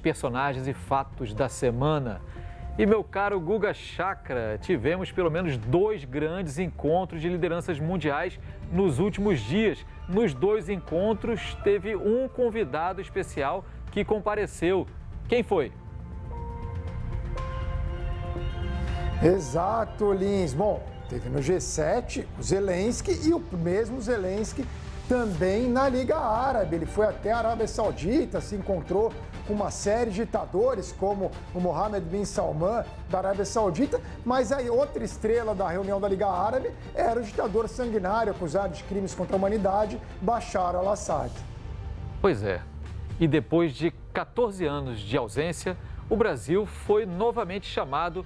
personagens e fatos da semana. E, meu caro Guga Chakra, tivemos pelo menos 2 grandes encontros de lideranças mundiais nos últimos dias. Nos 2 encontros, teve um convidado especial que compareceu. Quem foi? Exato, Lins. Bom, teve no G7 o Zelensky e o mesmo Zelensky também na Liga Árabe. Ele foi até a Arábia Saudita, se encontrou com uma série de ditadores, como o Mohammed bin Salman, da Arábia Saudita, mas a outra estrela da reunião da Liga Árabe era o ditador sanguinário, acusado de crimes contra a humanidade, Bashar al-Assad. Pois é, e depois de 14 anos de ausência, o Brasil foi novamente chamado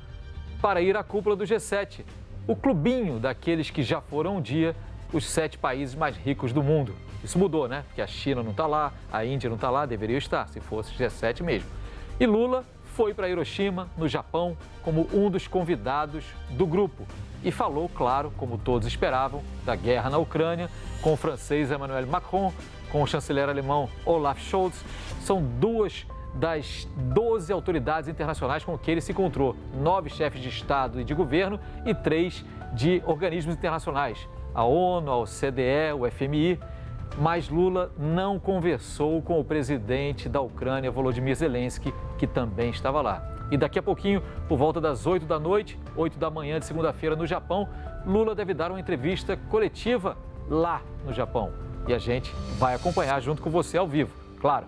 para ir à cúpula do G7, o clubinho daqueles que já foram um dia os 7 países mais ricos do mundo. Isso mudou, né? Porque a China não está lá, a Índia não está lá, deveria estar, se fosse G7 mesmo. E Lula foi para Hiroshima, no Japão, como um dos convidados do grupo. E falou, claro, como todos esperavam, da guerra na Ucrânia, com o francês Emmanuel Macron, com o chanceler alemão Olaf Scholz. São 2 das 12 autoridades internacionais com que ele se encontrou. 9 chefes de Estado e de governo e 3 de organismos internacionais. A ONU, a OCDE, o FMI. Mas Lula não conversou com o presidente da Ucrânia, Volodymyr Zelensky, que também estava lá. E daqui a pouquinho, por volta das 8 da noite, 8 da manhã de segunda-feira no Japão, Lula deve dar uma entrevista coletiva lá no Japão. E a gente vai acompanhar junto com você ao vivo, claro.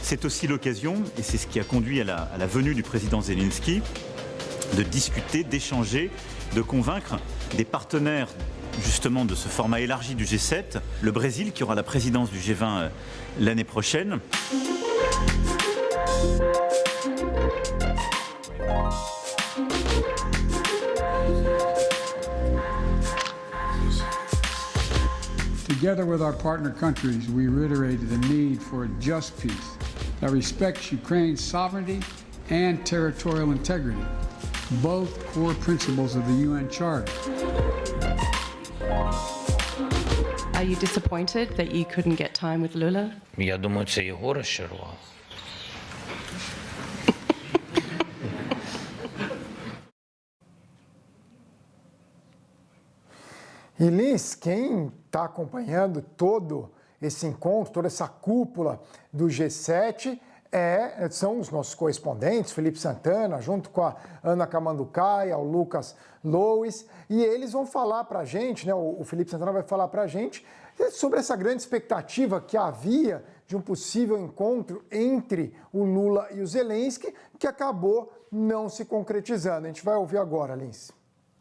C'est aussi l'occasion, et c'est ce qui a conduit à la venue du président Zelensky, de discuter, d'échanger, de convaincre des partenaires justement de ce format élargi du G7, le Brésil qui aura la présidence du G20 l'année prochaine. Together with our partner countries, we reiterated the need for a just peace that respects Ukraine's sovereignty and territorial integrity, both core principles of the UN Charter. Are you disappointed that you couldn't get time with Lula? Я думаю, це його розчарувало. E Lins, quem está acompanhando todo esse encontro, toda essa cúpula do G7, são os nossos correspondentes, Felipe Santana, junto com a Ana Camanducaia, o Lucas Lois, e eles vão falar para a gente, né, o Felipe Santana vai falar para a gente sobre essa grande expectativa que havia de um possível encontro entre o Lula e o Zelensky, que acabou não se concretizando. A gente vai ouvir agora, Lins.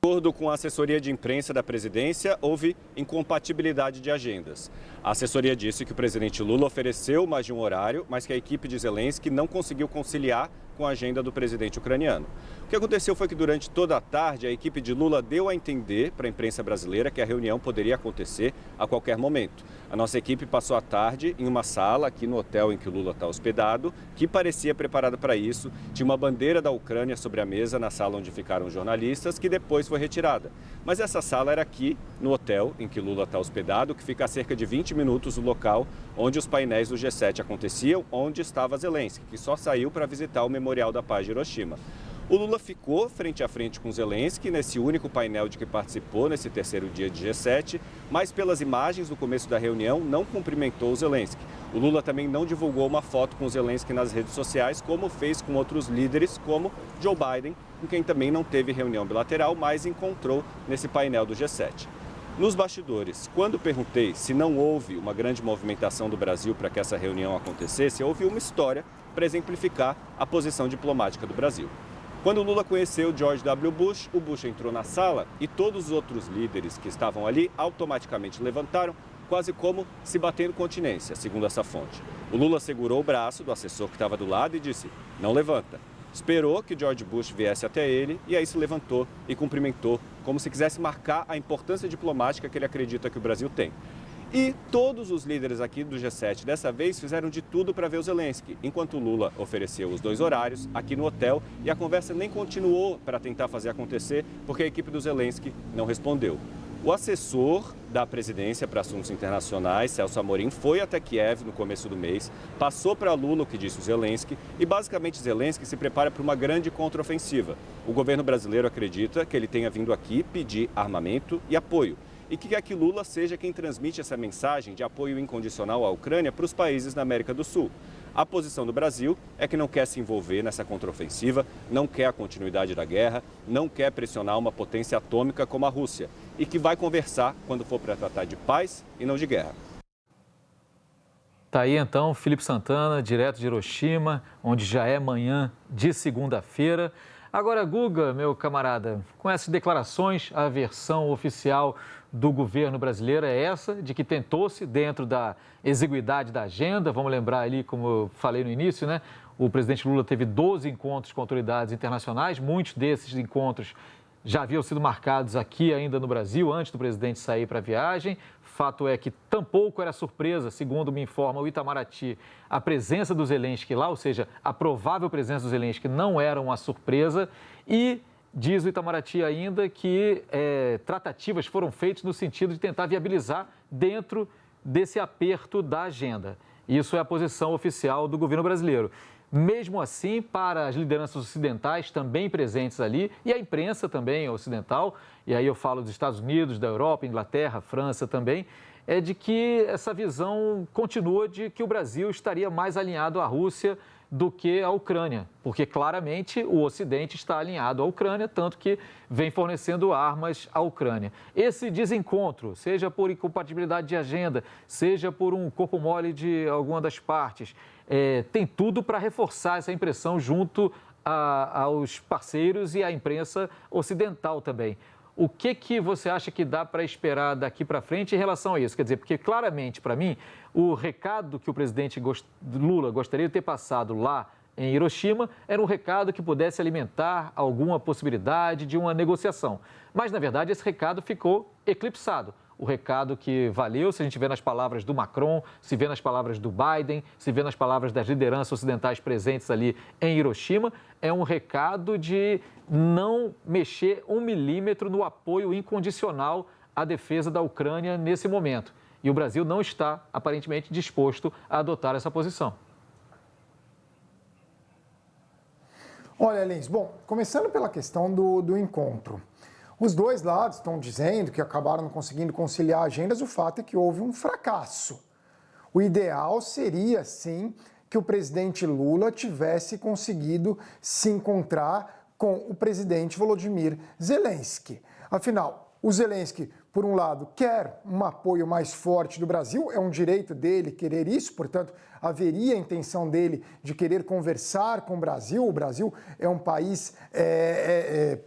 De acordo com a assessoria de imprensa da presidência, houve incompatibilidade de agendas. A assessoria disse que o presidente Lula ofereceu mais de um horário, mas que a equipe de Zelensky não conseguiu conciliar com a agenda do presidente ucraniano. O que aconteceu foi que durante toda a tarde a equipe de Lula deu a entender para a imprensa brasileira que a reunião poderia acontecer a qualquer momento. A nossa equipe passou a tarde em uma sala aqui no hotel em que o Lula está hospedado, que parecia preparada para isso. Tinha uma bandeira da Ucrânia sobre a mesa na sala onde ficaram os jornalistas, que depois foi retirada. Mas essa sala era aqui no hotel em que Lula está hospedado, que fica a cerca de 20 minutos do local onde os painéis do G7 aconteciam, onde estava Zelensky, que só saiu para visitar o Memorial da Paz de Hiroshima. O Lula ficou frente a frente com Zelensky nesse único painel de que participou nesse terceiro dia de G7, mas pelas imagens no começo da reunião não cumprimentou o Zelensky. O Lula também não divulgou uma foto com o Zelensky nas redes sociais, como fez com outros líderes, como Joe Biden, com quem também não teve reunião bilateral, mas encontrou nesse painel do G7. Nos bastidores, quando perguntei se não houve uma grande movimentação do Brasil para que essa reunião acontecesse, houve uma história para exemplificar a posição diplomática do Brasil. Quando Lula conheceu George W. Bush, o Bush entrou na sala e todos os outros líderes que estavam ali automaticamente levantaram, quase como se batendo continência, segundo essa fonte. O Lula segurou o braço do assessor que estava do lado e disse: "Não levanta". Esperou que George Bush viesse até ele e aí se levantou e cumprimentou, como se quisesse marcar a importância diplomática que ele acredita que o Brasil tem. E todos os líderes aqui do G7 dessa vez fizeram de tudo para ver o Zelensky, enquanto o Lula ofereceu os 2 horários aqui no hotel e a conversa nem continuou para tentar fazer acontecer porque a equipe do Zelensky não respondeu. O assessor da presidência para assuntos internacionais, Celso Amorim, foi até Kiev no começo do mês, passou para Lula o que disse o Zelensky e basicamente Zelensky se prepara para uma grande contraofensiva. O governo brasileiro acredita que ele tenha vindo aqui pedir armamento e apoio e que quer que Lula seja quem transmite essa mensagem de apoio incondicional à Ucrânia para os países da América do Sul. A posição do Brasil é que não quer se envolver nessa contraofensiva, não quer a continuidade da guerra, não quer pressionar uma potência atômica como a Rússia e que vai conversar quando for para tratar de paz e não de guerra. Tá aí então Felipe Santana, direto de Hiroshima, onde já é manhã de segunda-feira. Agora, Guga, meu camarada, com essas declarações, a versão oficial do governo brasileiro é essa, de que tentou-se, dentro da exiguidade da agenda, vamos lembrar ali, como eu falei no início, né? O presidente Lula teve 12 encontros com autoridades internacionais, muitos desses encontros já haviam sido marcados aqui ainda no Brasil, antes do presidente sair para a viagem. Fato é que tampouco era surpresa, segundo me informa o Itamaraty, a presença do Zelensky lá, ou seja, a provável presença do Zelensky não era uma surpresa e diz o Itamaraty ainda que tratativas foram feitas no sentido de tentar viabilizar dentro desse aperto da agenda. Isso é a posição oficial do governo brasileiro. Mesmo assim, para as lideranças ocidentais também presentes ali, e a imprensa também ocidental, e aí eu falo dos Estados Unidos, da Europa, Inglaterra, França também, é de que essa visão continua de que o Brasil estaria mais alinhado à Rússia do que à Ucrânia, porque claramente o Ocidente está alinhado à Ucrânia, tanto que vem fornecendo armas à Ucrânia. Esse desencontro, seja por incompatibilidade de agenda, seja por um corpo mole de alguma das partes, tem tudo para reforçar essa impressão junto aos parceiros e à imprensa ocidental também. O que você acha que dá para esperar daqui para frente em relação a isso? Quer dizer, porque claramente, para mim, o recado que o presidente Lula gostaria de ter passado lá em Hiroshima era um recado que pudesse alimentar alguma possibilidade de uma negociação. Mas, na verdade, esse recado ficou eclipsado. O recado que valeu, se a gente vê nas palavras do Macron, se vê nas palavras do Biden, se vê nas palavras das lideranças ocidentais presentes ali em Hiroshima, é um recado de não mexer 1 milímetro no apoio incondicional à defesa da Ucrânia nesse momento. E o Brasil não está, aparentemente, disposto a adotar essa posição. Olha, Lins, bom, começando pela questão do encontro. Os dois lados estão dizendo que acabaram não conseguindo conciliar agendas, o fato é que houve um fracasso. O ideal seria, sim, que o presidente Lula tivesse conseguido se encontrar com o presidente Volodymyr Zelensky. Afinal, o Zelensky, por um lado, quer um apoio mais forte do Brasil, é um direito dele querer isso, portanto, haveria a intenção dele de querer conversar com o Brasil. O Brasil é um país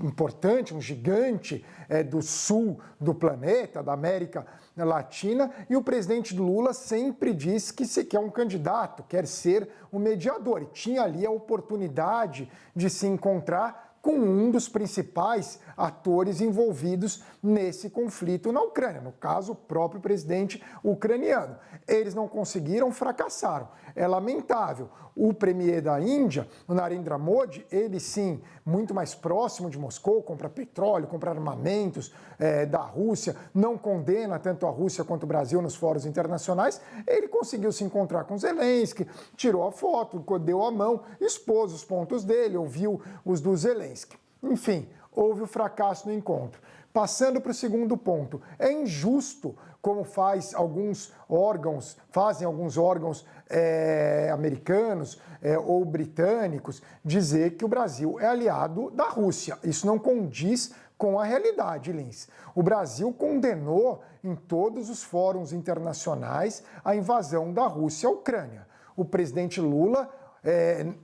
importante, um gigante do sul do planeta, da América Latina, e o presidente Lula sempre diz que se quer um candidato, quer ser um mediador, e tinha ali a oportunidade de se encontrar com um dos principais atores envolvidos nesse conflito na Ucrânia, no caso, o próprio presidente ucraniano. Eles não conseguiram, fracassaram. É lamentável. O premier da Índia, o Narendra Modi, ele sim, muito mais próximo de Moscou, compra petróleo, compra armamentos da Rússia, não condena tanto a Rússia quanto o Brasil nos fóruns internacionais. Ele conseguiu se encontrar com Zelensky, tirou a foto, deu a mão, expôs os pontos dele, ouviu os do Zelensky. Enfim, houve o fracasso no encontro. Passando para o segundo ponto, é injusto, como fazem alguns órgãos americanos ou britânicos, dizer que o Brasil é aliado da Rússia. Isso não condiz com a realidade, Lins. O Brasil condenou em todos os fóruns internacionais a invasão da Rússia à Ucrânia. O presidente Lula,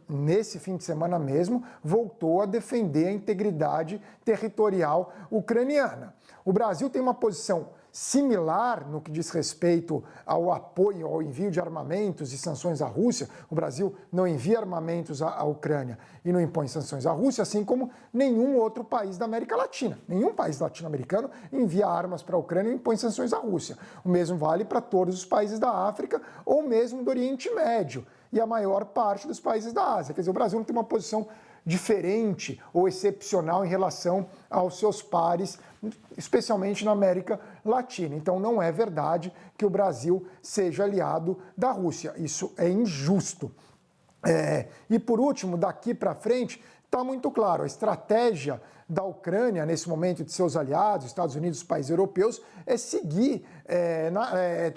nesse fim de semana mesmo, voltou a defender a integridade territorial ucraniana. O Brasil tem uma posição similar no que diz respeito ao apoio, ao envio de armamentos e sanções à Rússia. O Brasil não envia armamentos à Ucrânia e não impõe sanções à Rússia, assim como nenhum outro país da América Latina. Nenhum país latino-americano envia armas para a Ucrânia e impõe sanções à Rússia. O mesmo vale para todos os países da África ou mesmo do Oriente Médio e a maior parte dos países da Ásia. Quer dizer, o Brasil não tem uma posição diferente ou excepcional em relação aos seus pares, especialmente na América Latina. Então, não é verdade que o Brasil seja aliado da Rússia. Isso é injusto. E, por último, daqui para frente, está muito claro, a estratégia da Ucrânia, nesse momento, de seus aliados, Estados Unidos e países europeus, é seguir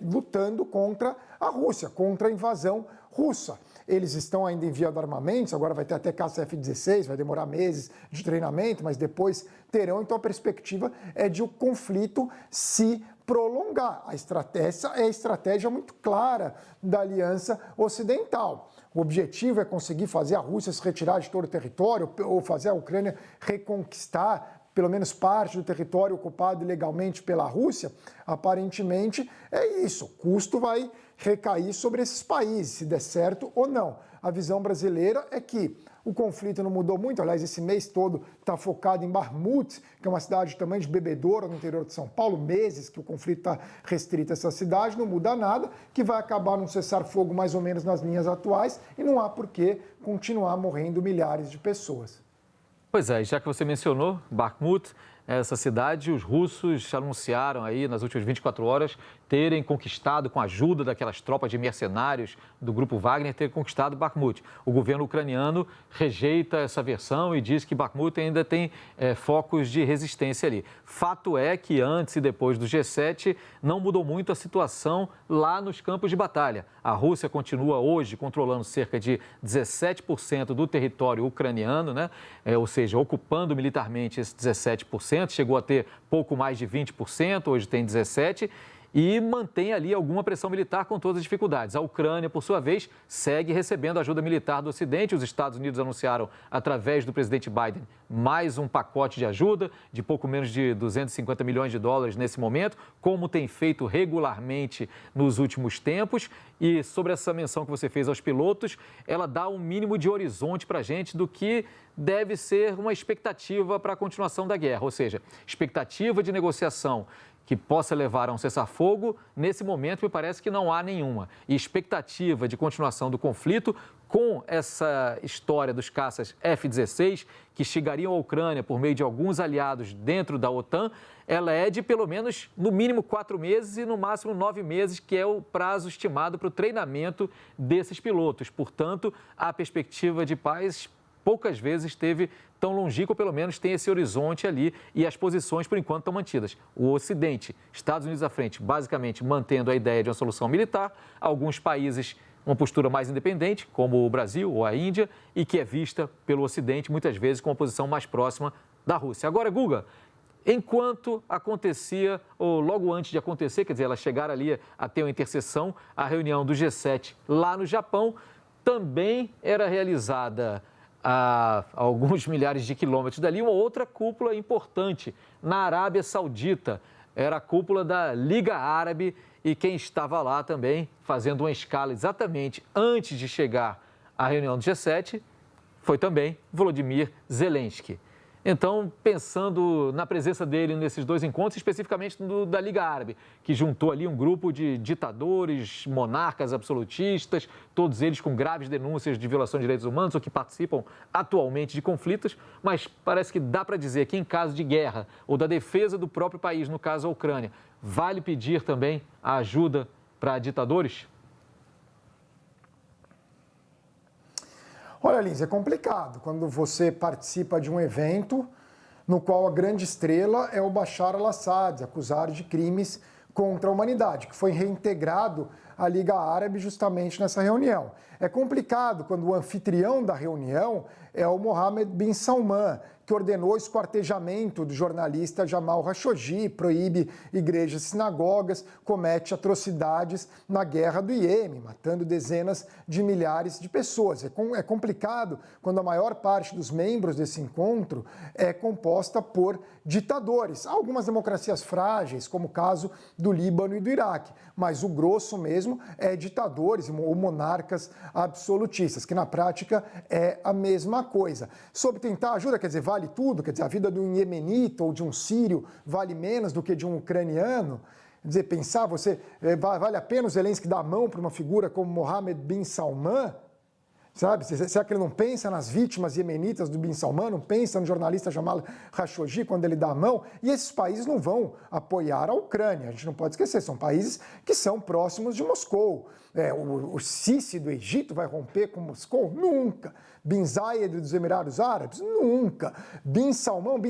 lutando contra a Rússia, contra a invasão russa. Eles estão ainda enviando armamentos, agora vai ter até caça F-16, vai demorar meses de treinamento, mas depois terão. Então a perspectiva é de o conflito se prolongar. Essa é a estratégia muito clara da Aliança Ocidental. O objetivo é conseguir fazer a Rússia se retirar de todo o território ou fazer a Ucrânia reconquistar pelo menos parte do território ocupado ilegalmente pela Rússia. Aparentemente é isso. O custo vai recair sobre esses países, se der certo ou não. A visão brasileira é que o conflito não mudou muito. Aliás, esse mês todo está focado em Bakhmut, que é uma cidade também de bebedouro no interior de São Paulo. Meses que o conflito está restrito a essa cidade, não muda nada, que vai acabar num cessar-fogo mais ou menos nas linhas atuais e não há por que continuar morrendo milhares de pessoas. Pois é, já que você mencionou Bakhmut, essa cidade, os russos anunciaram aí nas últimas 24 horas terem conquistado, com a ajuda daquelas tropas de mercenários do grupo Wagner, ter conquistado Bakhmut. O governo ucraniano rejeita essa versão e diz que Bakhmut ainda tem focos de resistência ali. Fato é que antes e depois do G7 não mudou muito a situação lá nos campos de batalha. A Rússia continua hoje controlando cerca de 17% do território ucraniano, né? Ou seja, ocupando militarmente esse 17%, chegou a ter pouco mais de 20%, hoje tem 17%. E mantém ali alguma pressão militar com todas as dificuldades. A Ucrânia, por sua vez, segue recebendo ajuda militar do Ocidente. Os Estados Unidos anunciaram, através do presidente Biden, mais um pacote de ajuda de pouco menos de 250 milhões de dólares nesse momento, como tem feito regularmente nos últimos tempos. E sobre essa menção que você fez aos pilotos, ela dá um mínimo de horizonte para a gente do que deve ser uma expectativa para a continuação da guerra, ou seja, expectativa de negociação que possa levar a um cessar-fogo, nesse momento me parece que não há nenhuma. E expectativa de continuação do conflito com essa história dos caças F-16 que chegariam à Ucrânia por meio de alguns aliados dentro da OTAN, ela é de pelo menos, no mínimo, 4 meses e no máximo 9 meses, que é o prazo estimado para o treinamento desses pilotos. Portanto, a perspectiva de paz poucas vezes esteve tão longínqua, ou pelo menos tem esse horizonte ali, e as posições, por enquanto, estão mantidas. O Ocidente, Estados Unidos à frente, basicamente mantendo a ideia de uma solução militar, alguns países uma postura mais independente, como o Brasil ou a Índia, e que é vista pelo Ocidente, muitas vezes, com uma posição mais próxima da Rússia. Agora, Guga, enquanto acontecia, ou logo antes de acontecer, quer dizer, ela chegar ali a ter uma interseção, a reunião do G7 lá no Japão, também era realizada a alguns milhares de quilômetros dali, uma outra cúpula importante na Arábia Saudita. Era a cúpula da Liga Árabe e quem estava lá também fazendo uma escala exatamente antes de chegar à reunião do G7 foi também Volodymyr Zelensky. Então, pensando na presença dele nesses dois encontros, especificamente da Liga Árabe, que juntou ali um grupo de ditadores, monarcas absolutistas, todos eles com graves denúncias de violação de direitos humanos ou que participam atualmente de conflitos, mas parece que dá para dizer que em caso de guerra ou da defesa do próprio país, no caso a Ucrânia, vale pedir também a ajuda para ditadores? Olha, Lins, é complicado quando você participa de um evento no qual a grande estrela é o Bashar al-Assad, acusado de crimes contra a humanidade, que foi reintegrado à Liga Árabe justamente nessa reunião. É complicado quando o anfitrião da reunião é o Mohammed bin Salman, que que ordenou o esquartejamento do jornalista Jamal Khashoggi, proíbe igrejas e sinagogas, comete atrocidades na guerra do Iêmen, matando dezenas de milhares de pessoas. É complicado quando a maior parte dos membros desse encontro é composta por ditadores. Há algumas democracias frágeis, como o caso do Líbano e do Iraque, mas o grosso mesmo é ditadores ou monarcas absolutistas, que na prática é a mesma coisa. Sobre tentar ajuda, quer dizer, vale tudo? Quer dizer, a vida de um iemenita ou de um sírio vale menos do que de um ucraniano? Quer dizer, pensar, vale a pena o Zelensky dar a mão para uma figura como Mohammed bin Salman? Sabe? Será que ele não pensa nas vítimas iemenitas do Bin Salman, não pensa no jornalista Jamal Khashoggi quando ele dá a mão? E esses países não vão apoiar a Ucrânia, a gente não pode esquecer, são países que são próximos de Moscou. O Sisi do Egito vai romper com Moscou? Nunca. Bin Zayed dos Emirados Árabes? Nunca. Bin Salman,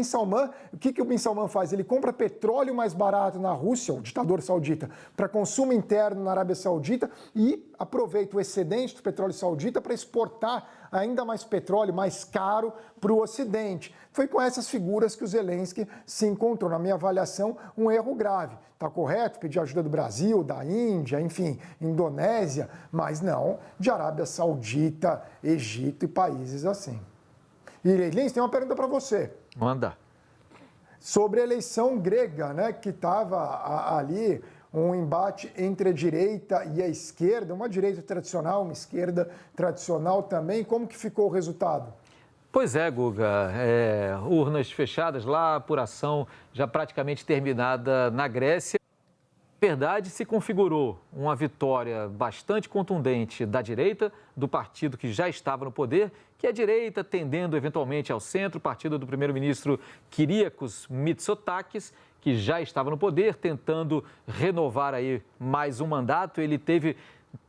o que o Bin Salman faz? Ele compra petróleo mais barato na Rússia, o ditador saudita, para consumo interno na Arábia Saudita e aproveita o excedente do petróleo saudita para exportar ainda mais petróleo mais caro para o Ocidente. Foi com essas figuras que o Zelensky se encontrou. Na minha avaliação, um erro grave. Está correto pedir ajuda do Brasil, da Índia, enfim, Indonésia, mas não de Arábia Saudita, Egito e países assim. E Lins, tem uma pergunta para você. Manda. Sobre a eleição grega, né, que estava ali um embate entre a direita e a esquerda, uma direita tradicional, uma esquerda tradicional também. Como que ficou o resultado? Pois é, Guga, urnas fechadas lá, apuração já praticamente terminada na Grécia. Na verdade, se configurou uma vitória bastante contundente da direita, do partido que já estava no poder, que é a direita tendendo eventualmente ao centro, o partido do primeiro-ministro Kyriakos Mitsotakis, que já estava no poder, tentando renovar aí mais um mandato. Ele teve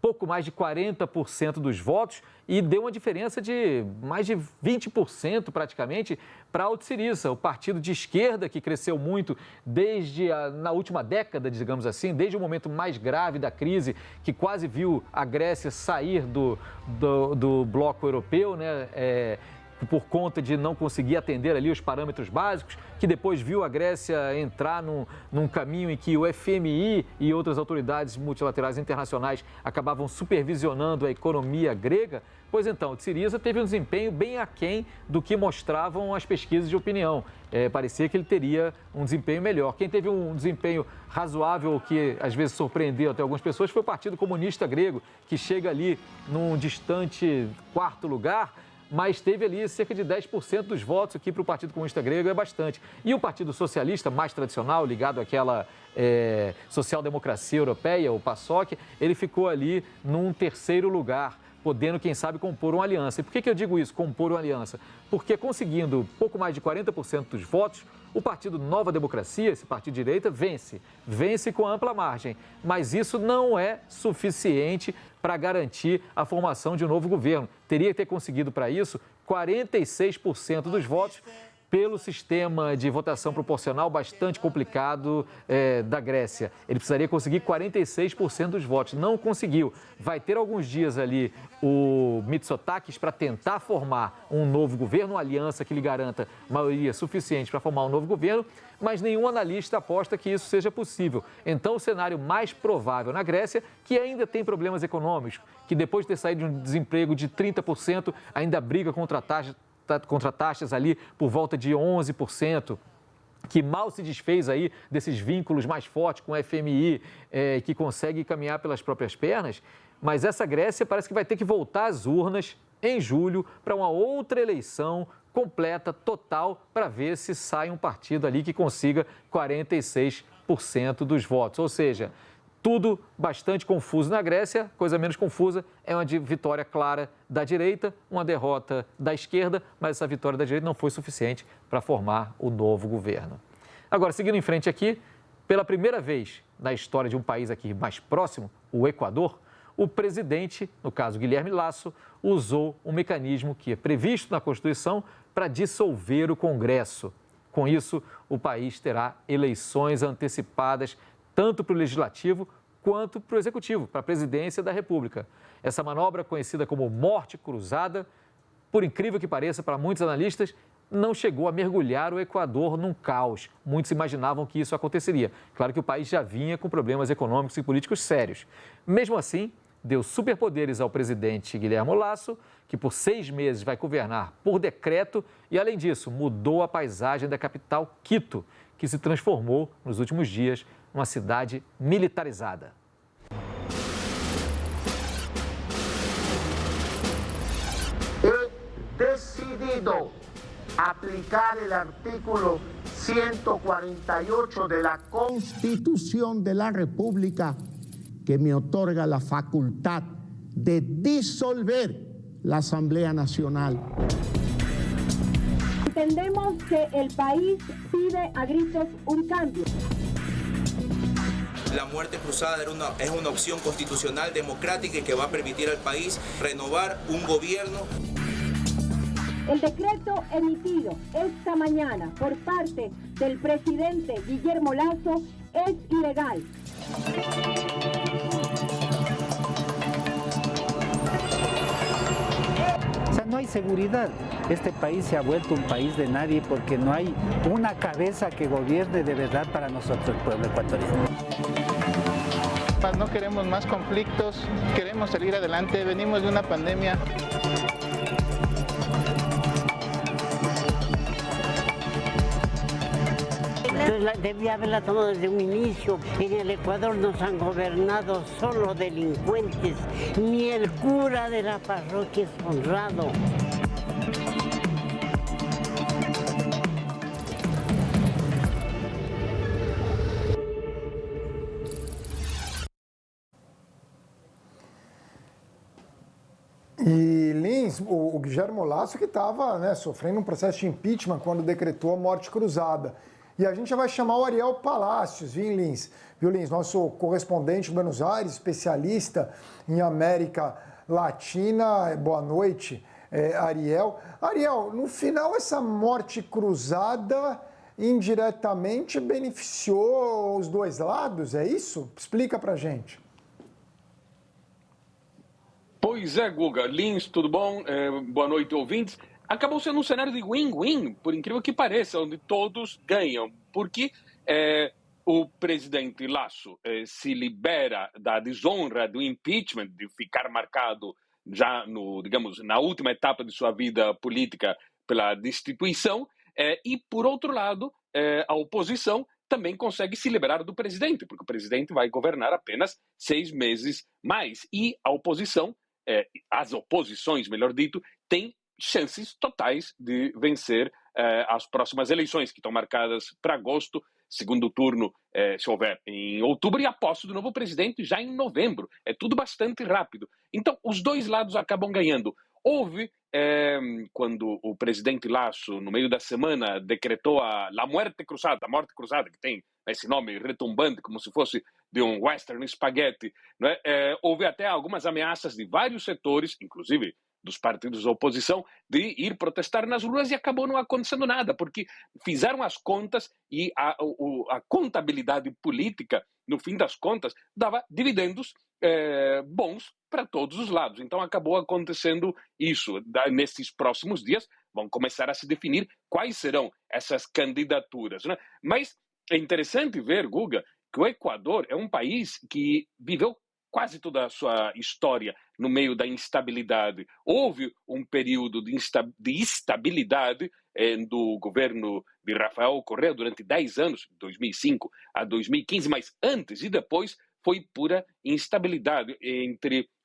pouco mais de 40% dos votos e deu uma diferença de mais de 20% praticamente para o Syriza, o partido de esquerda que cresceu muito na última década, digamos assim, desde o momento mais grave da crise, que quase viu a Grécia sair do bloco europeu, né? Por conta de não conseguir atender ali os parâmetros básicos, que depois viu a Grécia entrar num caminho em que o FMI e outras autoridades multilaterais internacionais acabavam supervisionando a economia grega. Pois então, o Syriza teve um desempenho bem aquém do que mostravam as pesquisas de opinião. Parecia que ele teria um desempenho melhor. Quem teve um desempenho razoável, que às vezes surpreendeu até algumas pessoas, foi o Partido Comunista Grego, que chega ali num distante quarto lugar, mas teve ali cerca de 10% dos votos, aqui para o Partido Comunista Grego é bastante. E o Partido Socialista, mais tradicional, ligado àquela social-democracia europeia, o PASOK, ele ficou ali num terceiro lugar, podendo, quem sabe, compor uma aliança. E por que eu digo isso, compor uma aliança? Porque conseguindo pouco mais de 40% dos votos, o Partido Nova Democracia, esse partido de direita, vence com ampla margem. Mas isso não é suficiente para garantir a formação de um novo governo. Teria que ter conseguido para isso 46% dos votos pelo sistema de votação proporcional bastante complicado da Grécia. Ele precisaria conseguir 46% dos votos. Não conseguiu. Vai ter alguns dias ali o Mitsotakis para tentar formar um novo governo, uma aliança que lhe garanta maioria suficiente para formar um novo governo, mas nenhum analista aposta que isso seja possível. Então, o cenário mais provável na Grécia, que ainda tem problemas econômicos, que depois de ter saído de um desemprego de 30%, ainda briga contra taxas ali por volta de 11%, que mal se desfez aí desses vínculos mais fortes com o FMI, que consegue caminhar pelas próprias pernas, mas essa Grécia parece que vai ter que voltar às urnas em julho para uma outra eleição completa, total, para ver se sai um partido ali que consiga 46% dos votos. Ou seja, tudo bastante confuso na Grécia, coisa menos confusa é uma vitória clara da direita, uma derrota da esquerda, mas essa vitória da direita não foi suficiente para formar o novo governo. Agora, seguindo em frente aqui, pela primeira vez na história de um país aqui mais próximo, o Equador, o presidente, no caso Guilherme Lasso, usou um mecanismo que é previsto na Constituição para dissolver o Congresso. Com isso, o país terá eleições antecipadas tanto para o Legislativo quanto para o Executivo, para a Presidência da República. Essa manobra, conhecida como morte cruzada, por incrível que pareça para muitos analistas, não chegou a mergulhar o Equador num caos. Muitos imaginavam que isso aconteceria. Claro que o país já vinha com problemas econômicos e políticos sérios. Mesmo assim, deu superpoderes ao presidente Guillermo Lasso, que por 6 meses vai governar por decreto e, além disso, mudou a paisagem da capital Quito, que se transformou nos últimos dias numa cidade militarizada. He decidido aplicar el artículo 148 de la Constitución de la República, que me otorga la facultad de disolver la Asamblea Nacional. Entendemos que el país pide a gritos un cambio. La muerte cruzada es una opción constitucional democrática y que va a permitir al país renovar un gobierno. El decreto emitido esta mañana por parte del presidente Guillermo Lasso es ilegal. O sea, no hay seguridad. Este país se ha vuelto un país de nadie porque no hay una cabeza que gobierne de verdad para nosotros, el pueblo ecuatoriano. No queremos más conflictos, queremos salir adelante, venimos de una pandemia. Debía haberla tomado desde un inicio. En el Ecuador nos han gobernado solo delincuentes. Ni el cura de la parroquia es honrado. E Lins, o Guillermo Lasso que estava sofrendo um processo de impeachment quando decretou a morte cruzada. E a gente já vai chamar o Ariel Palacios, viu, Lins? Nosso correspondente em Buenos Aires, especialista em América Latina. Boa noite, Ariel. Ariel, no final, essa morte cruzada indiretamente beneficiou os dois lados, é isso? Explica pra gente. Pois é, Guga. Lins, tudo bom? Boa noite, ouvintes. Acabou sendo um cenário de win-win, por incrível que pareça, onde todos ganham, porque o presidente Lasso se libera da desonra do impeachment, de ficar marcado já na última etapa de sua vida política pela destituição, e, por outro lado, a oposição também consegue se liberar do presidente, porque o presidente vai governar apenas 6 meses mais, e a oposição, as oposições, melhor dito, têm chances totais de vencer as próximas eleições, que estão marcadas para agosto, segundo turno, se houver, em outubro, e a posse do novo presidente já em novembro. É tudo bastante rápido. Então, os dois lados acabam ganhando. Houve, quando o presidente Lasso, no meio da semana, decretou a morte cruzada, que tem esse nome retumbante, como se fosse de um western spaghetti, não é? Houve até algumas ameaças de vários setores, inclusive dos partidos da oposição, de ir protestar nas ruas, e acabou não acontecendo nada, porque fizeram as contas e a contabilidade política, no fim das contas, dava dividendos bons para todos os lados. Então acabou acontecendo isso. Nesses próximos dias vão começar a se definir quais serão essas candidaturas, né? Mas é interessante ver, Guga, que o Equador é um país que viveu quase toda a sua história no meio da instabilidade. Houve um período de estabilidade do governo de Rafael Correa durante 10 anos, 2005 a 2015, mas antes e depois foi pura instabilidade.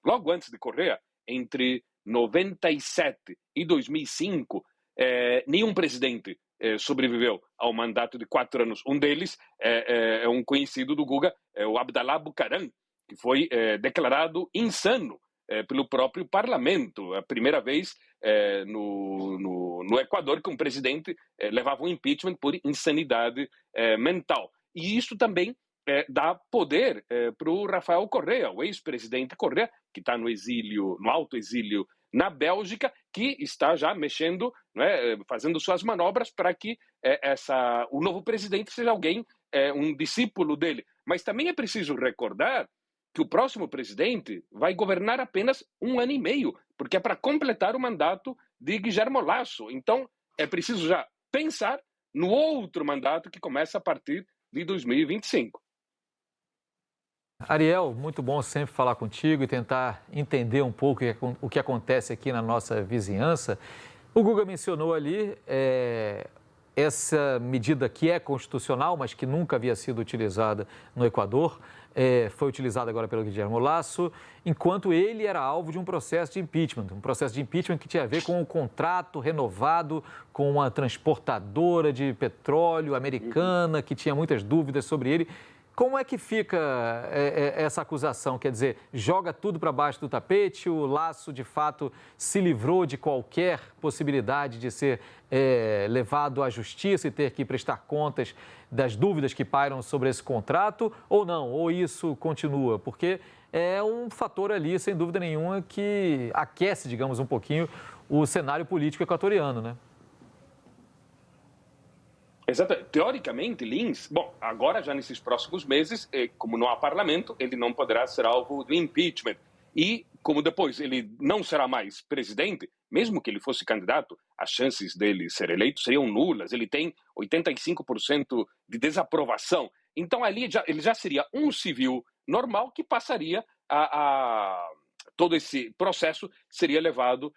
Logo antes de Correa, entre 97 e 2005, nenhum presidente sobreviveu ao mandato de 4 anos. Um deles é um conhecido do Guga, o Abdallah Bucaram, que foi declarado insano pelo próprio parlamento. A primeira vez no Equador que um presidente levava um impeachment por insanidade mental. E isso também dá poder para o Rafael Correa, o ex-presidente Correa, que está no exílio, no alto exílio na Bélgica, que está já mexendo, fazendo suas manobras para que o novo presidente seja alguém, um discípulo dele. Mas também é preciso recordar que o próximo presidente vai governar apenas 1 ano e meio, porque é para completar o mandato de Guillermo Lasso. Então, é preciso já pensar no outro mandato que começa a partir de 2025. Ariel, muito bom sempre falar contigo e tentar entender um pouco o que acontece aqui na nossa vizinhança. O Guga mencionou ali essa medida que é constitucional, mas que nunca havia sido utilizada no Equador, foi utilizada agora pelo Guillermo Lasso, enquanto ele era alvo de um processo de impeachment que tinha a ver com o contrato renovado com uma transportadora de petróleo americana, que tinha muitas dúvidas sobre ele. Como é que fica essa acusação? Quer dizer, joga tudo para baixo do tapete? O Lasso, de fato, se livrou de qualquer possibilidade de ser levado à justiça e ter que prestar contas das dúvidas que pairam sobre esse contrato? Ou não? Ou isso continua? Porque é um fator ali, sem dúvida nenhuma, que aquece, digamos, um pouquinho o cenário político equatoriano, né? Exato. Teoricamente, Lins, bom, agora já nesses próximos meses, como não há parlamento, ele não poderá ser alvo do impeachment. E como depois ele não será mais presidente, mesmo que ele fosse candidato, as chances dele ser eleito seriam nulas. Ele tem 85% de desaprovação. Então ali ele já seria um civil normal que passaria todo esse processo seria levado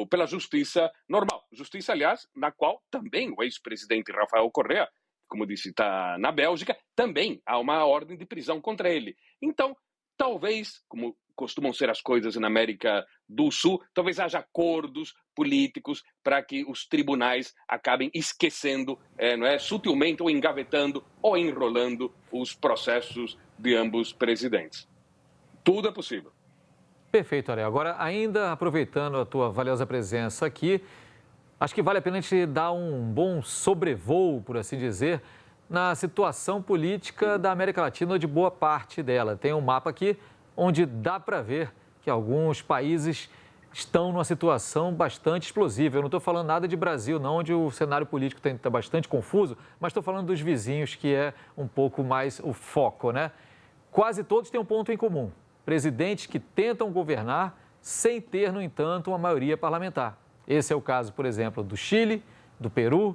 pela justiça normal. Justiça, aliás, na qual também o ex-presidente Rafael Correa, como disse, está na Bélgica, também há uma ordem de prisão contra ele. Então, talvez, como costumam ser as coisas na América do Sul, talvez haja acordos políticos para que os tribunais acabem esquecendo, sutilmente ou engavetando ou enrolando os processos de ambos presidentes. Tudo é possível. Perfeito, Ariel. Agora, ainda aproveitando a tua valiosa presença aqui, acho que vale a pena te dar um bom sobrevoo, por assim dizer, na situação política da América Latina ou de boa parte dela. Tem um mapa aqui onde dá para ver que alguns países estão numa situação bastante explosiva. Eu não estou falando nada de Brasil, não, onde o cenário político está bastante confuso, mas estou falando dos vizinhos, que é um pouco mais o foco, né? Quase todos têm um ponto em comum. Presidentes que tentam governar sem ter, no entanto, uma maioria parlamentar. Esse é o caso, por exemplo, do Chile, do Peru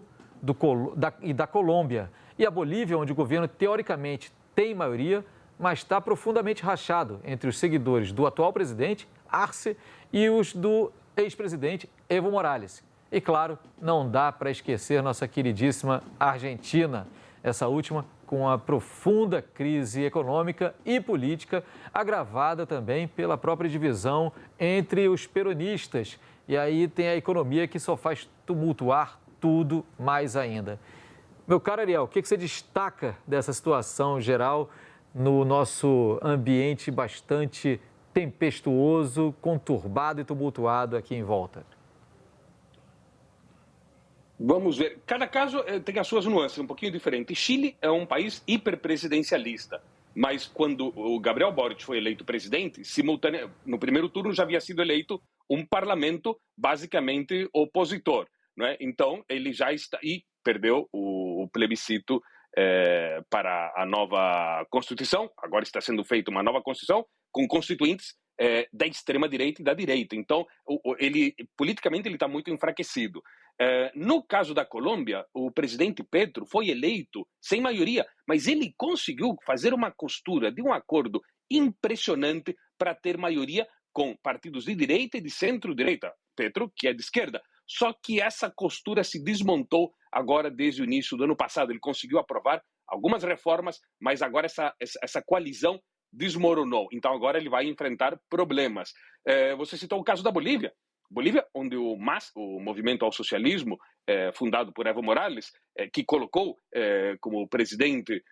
e da Colômbia. E a Bolívia, onde o governo, teoricamente, tem maioria, mas está profundamente rachado entre os seguidores do atual presidente, Arce, e os do ex-presidente Evo Morales. E, claro, não dá para esquecer nossa queridíssima Argentina, essa última com a profunda crise econômica e política, agravada também pela própria divisão entre os peronistas. E aí tem a economia que só faz tumultuar tudo mais ainda. Meu caro Ariel, o que você destaca dessa situação geral no nosso ambiente bastante tempestuoso, conturbado e tumultuado aqui em volta? Vamos ver. Cada caso tem as suas nuances, um pouquinho diferente. Chile é um país hiperpresidencialista, mas quando o Gabriel Boric foi eleito presidente, no primeiro turno já havia sido eleito um parlamento basicamente opositor, né? Então ele já está e perdeu o plebiscito para a nova Constituição. Agora está sendo feita uma nova Constituição com constituintes da extrema-direita e da direita. Então, politicamente, ele está muito enfraquecido. No caso da Colômbia, o presidente Petro foi eleito sem maioria, mas ele conseguiu fazer uma costura de um acordo impressionante para ter maioria com partidos de direita e de centro-direita. Petro, que é de esquerda. Só que essa costura se desmontou agora desde o início do ano passado. Ele conseguiu aprovar algumas reformas, mas agora essa coalizão desmoronou. Então agora ele vai enfrentar problemas. Você citou o caso da Bolívia. Bolívia, onde o movimento ao socialismo, fundado por Evo Morales, que colocou como presidente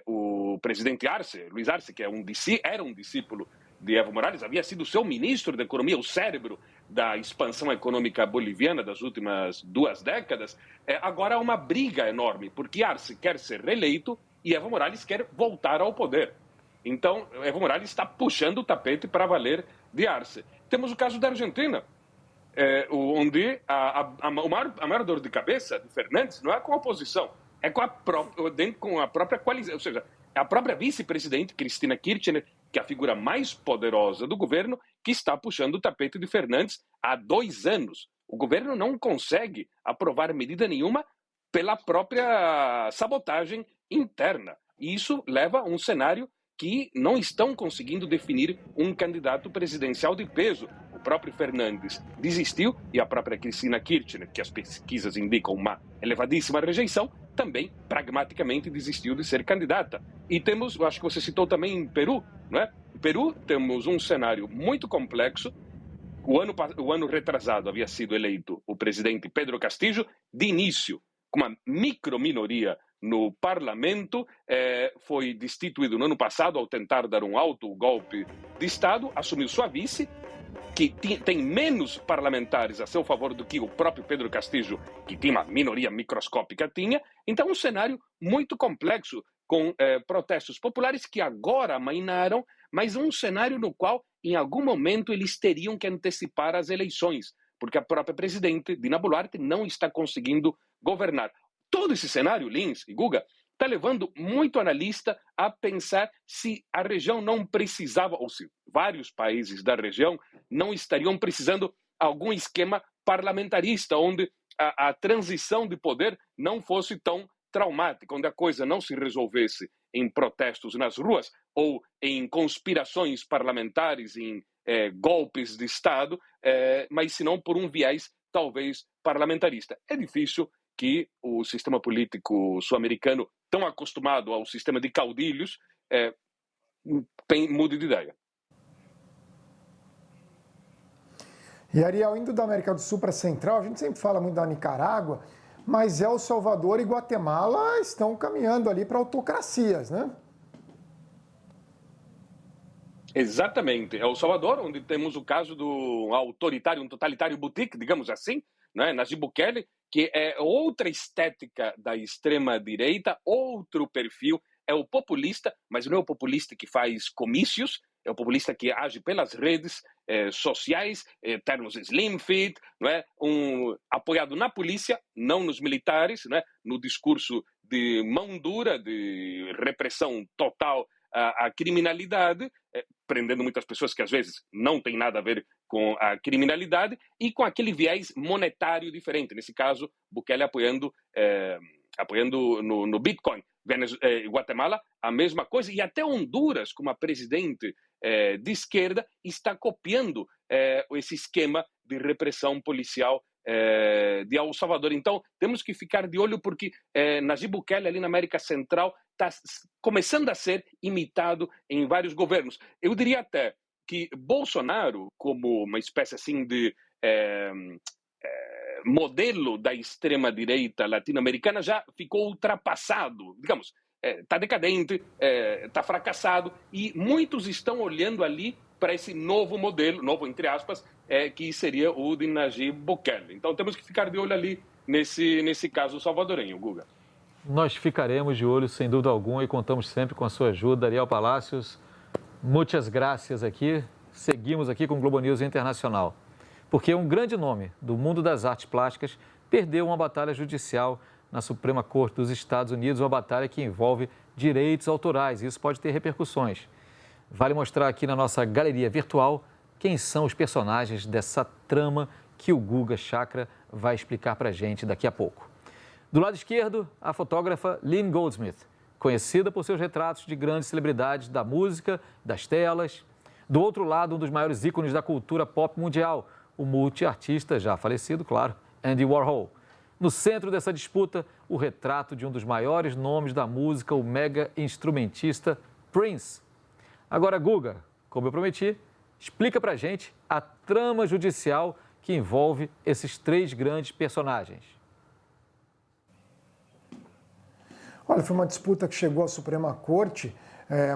o presidente Arce, Luiz Arce, que era um discípulo de Evo Morales, havia sido seu ministro da economia, o cérebro da expansão econômica boliviana das últimas 2 décadas. Agora há uma briga enorme, porque Arce quer ser reeleito e Evo Morales quer voltar ao poder. Então, Evo Morales está puxando o tapete para valer de Arce. Temos o caso da Argentina, onde a maior dor de cabeça de Fernandes não é com a oposição, é com a própria coalizão, ou seja, é a própria vice-presidente Cristina Kirchner, que é a figura mais poderosa do governo, que está puxando o tapete de Fernandes há 2 anos. o governo não consegue aprovar medida nenhuma pela própria sabotagem interna. E isso leva a um cenário que não estão conseguindo definir um candidato presidencial de peso. O próprio Fernandes desistiu e a própria Cristina Kirchner, que as pesquisas indicam uma elevadíssima rejeição, também pragmaticamente desistiu de ser candidata. E temos, acho que você citou também Peru, não é? Em Peru temos um cenário muito complexo. O ano retrasado havia sido eleito o presidente Pedro Castillo, de início com uma microminoria no parlamento, foi destituído no ano passado ao tentar dar um alto golpe de Estado, assumiu sua vice, que tem menos parlamentares a seu favor do que o próprio Pedro Castillo, que tinha uma minoria microscópica, tinha. Então, um cenário muito complexo, com protestos populares que agora amainaram, mas um cenário no qual, em algum momento, eles teriam que antecipar as eleições, porque a própria presidente, Dina Boluarte, não está conseguindo governar. Todo esse cenário, Lins e Guga, está levando muito analista a pensar se a região não precisava, ou se vários países da região não estariam precisando algum esquema parlamentarista, onde a transição de poder não fosse tão traumática, onde a coisa não se resolvesse em protestos nas ruas ou em conspirações parlamentares, em golpes de Estado, mas senão por um viés talvez parlamentarista. É difícil que o sistema político sul-americano, tão acostumado ao sistema de caudilhos, mude de ideia. E Ariel, indo da América do Sul para a Central, a gente sempre fala muito da Nicarágua, mas El Salvador e Guatemala estão caminhando ali para autocracias, né? Exatamente. El Salvador, onde temos o caso do autoritário, um totalitário boutique, digamos assim, né? Nayib Bukele, que é outra estética da extrema-direita, outro perfil, é o populista, mas não é o populista que faz comícios, é o populista que age pelas redes sociais, termos slim fit, não é? Apoiado na polícia, não nos militares, não é? No discurso de mão dura, de repressão total à criminalidade, prendendo muitas pessoas que às vezes não tem nada a ver com a criminalidade, e com aquele viés monetário diferente. Nesse caso, Bukele apoiando no Bitcoin. Guatemala, a mesma coisa, e até Honduras, com uma presidente de esquerda, está copiando esse esquema de repressão policial de El Salvador. Então, temos que ficar de olho, porque Nayib Bukele, ali na América Central, está começando a ser imitado em vários governos. Eu diria até que Bolsonaro, como uma espécie assim de modelo da extrema-direita latino-americana, já ficou ultrapassado, digamos, está decadente, está fracassado, e muitos estão olhando ali para esse novo modelo, novo entre aspas, que seria o de Nayib Bukele. Então temos que ficar de olho ali nesse caso salvadorenho, Guga. Nós ficaremos de olho, sem dúvida alguma, e contamos sempre com a sua ajuda. Ariel Palacios, muitas graças aqui. Seguimos aqui com o Globo News Internacional, porque um grande nome do mundo das artes plásticas perdeu uma batalha judicial na Suprema Corte dos Estados Unidos, uma batalha que envolve direitos autorais. Isso pode ter repercussões. Vale mostrar aqui na nossa galeria virtual quem são os personagens dessa trama que o Guga Chakra vai explicar para a gente daqui a pouco. Do lado esquerdo, a fotógrafa Lynn Goldsmith, conhecida por seus retratos de grandes celebridades da música, das telas. Do outro lado, um dos maiores ícones da cultura pop mundial, o multiartista já falecido, claro, Andy Warhol. No centro dessa disputa, o retrato de um dos maiores nomes da música, o mega instrumentista Prince. Agora, Guga, como eu prometi, explica pra gente a trama judicial que envolve esses três grandes personagens. Olha, foi uma disputa que chegou à Suprema Corte,